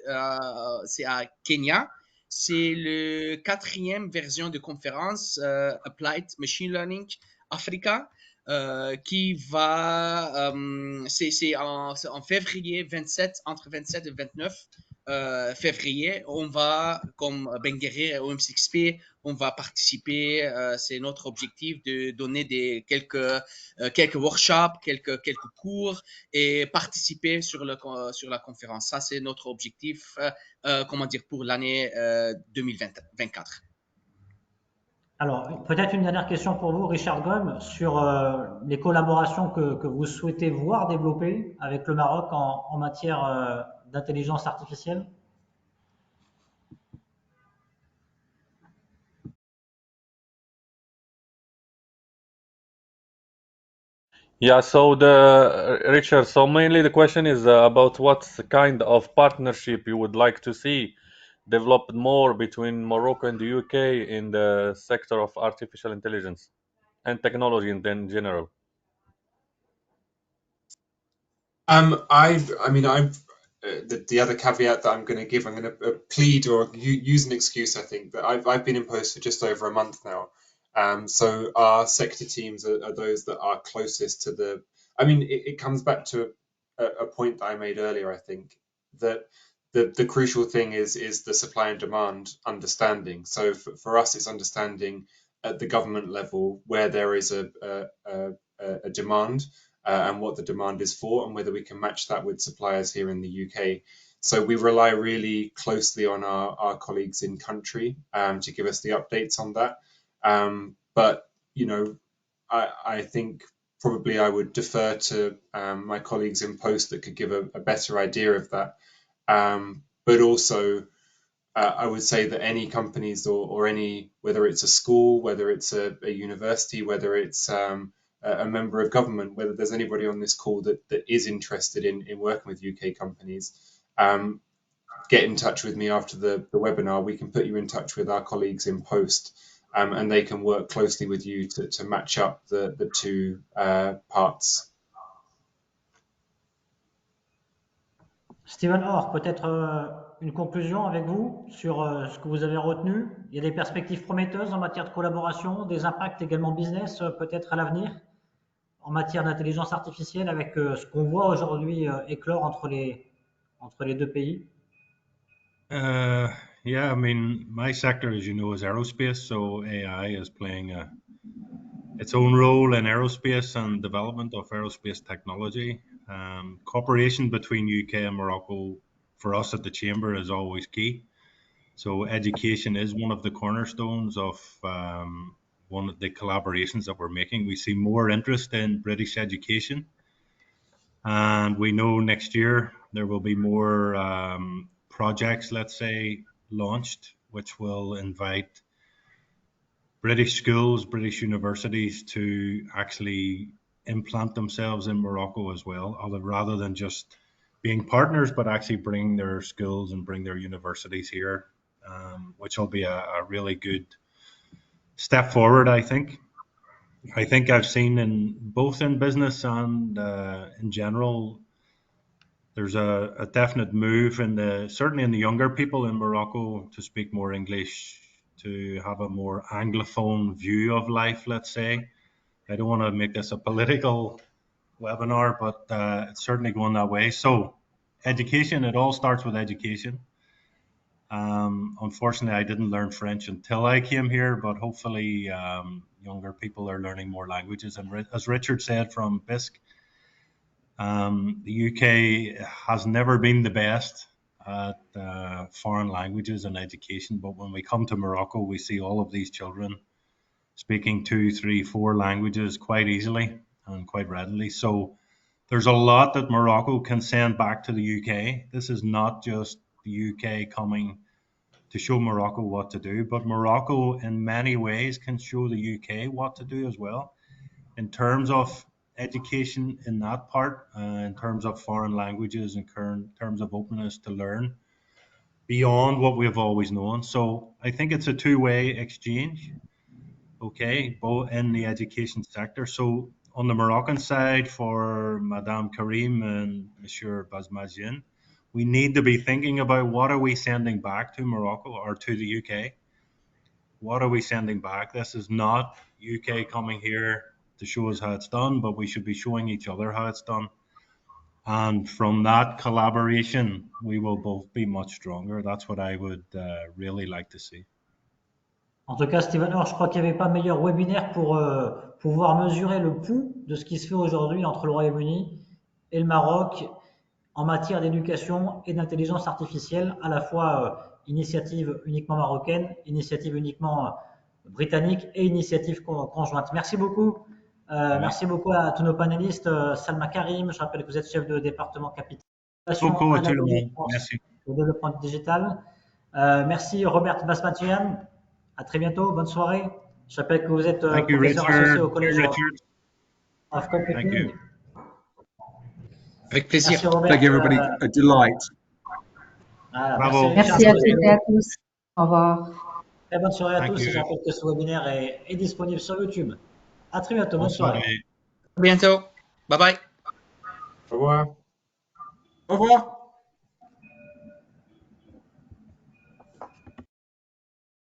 c'est à Kenya. C'est le 4e version de conférence Applied Machine Learning Africa qui va, c'est en février 27, entre 27 et 29 février, on va, comme Bengere et OM6P, on va participer. C'est notre objectif de donner quelques workshops, quelques cours et participer sur la conférence. Ça, c'est notre objectif, pour l'année 2024. Alors, peut-être une dernière question pour vous, Richard Gomme, sur les collaborations que vous souhaitez voir développer avec le Maroc en matière d'intelligence artificielle. Yeah, so Richard, so mainly the question is about what kind of partnership you would like to see developed more between Morocco and the UK in the sector of artificial intelligence and technology in general. The other caveat that I'm going to give, I'm going to plead or use an excuse. I think that I've been in post for just over a month now. So our sector teams are those that are closest to the. I mean, it comes back to a point that I made earlier. I think that the crucial thing is the supply and demand understanding. So for us, it's understanding at the government level where there is a demand. And what the demand is for, and whether we can match that with suppliers here in the UK. So we rely really closely on our colleagues in country to give us the updates on that. But, you know, I think probably I would defer to my colleagues in post that could give a better idea of that. But also I would say that any companies or any, whether it's a school, whether it's a university, whether it's a member of government, whether there's anybody on this call that is interested in working with UK companies, get in touch with me after the webinar. We can put you in touch with our colleagues in Post, and they can work closely with you to match up the two parts. Stephen Orr, peut-être une conclusion avec vous sur ce que vous avez retenu. Il y a des perspectives prometteuses en matière de collaboration, des impacts également business peut-être à l'avenir en matière d'intelligence artificielle avec ce qu'on voit aujourd'hui éclore entre les deux pays. Yeah, I mean, my sector, as you know, is aerospace, so AI is playing its own role in aerospace and development of aerospace technology. Cooperation between UK and Morocco for us at the Chamber is always key. So education is one of the cornerstones of one of the collaborations that we're making. We see more interest in British education, and we know next year there will be more projects, let's say, launched, which will invite British schools, British universities to actually implant themselves in Morocco as well, rather than just being partners, but actually bring their skills and bring their universities here, which will be a really good step forward, I think. I think I've seen in both in business and in general, there's a definite move certainly in the younger people in Morocco to speak more English, to have a more Anglophone view of life, let's say. I don't want to make this a political webinar, but it's certainly going that way. So education, it all starts with education. Unfortunately, I didn't learn French until I came here, but hopefully younger people are learning more languages. And as Richard said from BISC, the UK has never been the best at foreign languages and education, but when we come to Morocco, we see all of these children speaking 2, 3, 4 languages quite easily and quite readily. So there's a lot that Morocco can send back to the UK. This is not just the UK coming to show Morocco what to do, but Morocco in many ways can show the UK what to do as well in terms of education in that part, in terms of foreign languages, in terms of openness to learn beyond what we've always known. So I think it's a two-way exchange, okay, both in the education sector. So on the Moroccan side, for Madame Karim and Monsieur Basmajin, we need to be thinking about what are we sending back to Morocco or to the UK? What are we sending back? This is not UK coming here to show us how it's done, but we should be showing each other how it's done. And from that collaboration, we will both be much stronger. That's what I would really like to see. En tout cas, Stephen Orr, je crois qu'il n'y avait pas meilleur webinaire pour pouvoir mesurer le pouls de ce qui se fait aujourd'hui entre le Royaume-Uni et le Maroc en matière d'éducation et d'intelligence artificielle, à la fois initiative uniquement marocaine, initiative uniquement britannique et initiative conjointe. Merci beaucoup. Merci beaucoup à tous nos panélistes. Salma Karim, je rappelle que vous êtes chef de département capital au développement digital. Merci Robert Basmatian. À très bientôt. Bonne soirée. Je rappelle que vous êtes professeur associé au collège of Computing. Avec plaisir. Merci Robert. Thank you everybody. A delight. Voilà, Bravo. Merci à toutes et à tous. Au revoir. Très bonne soirée à Thank tous. you. Je rappelle que ce webinaire est disponible sur YouTube. À très bientôt. Bonne soirée. À bientôt. Bye bye. Au revoir. Au revoir.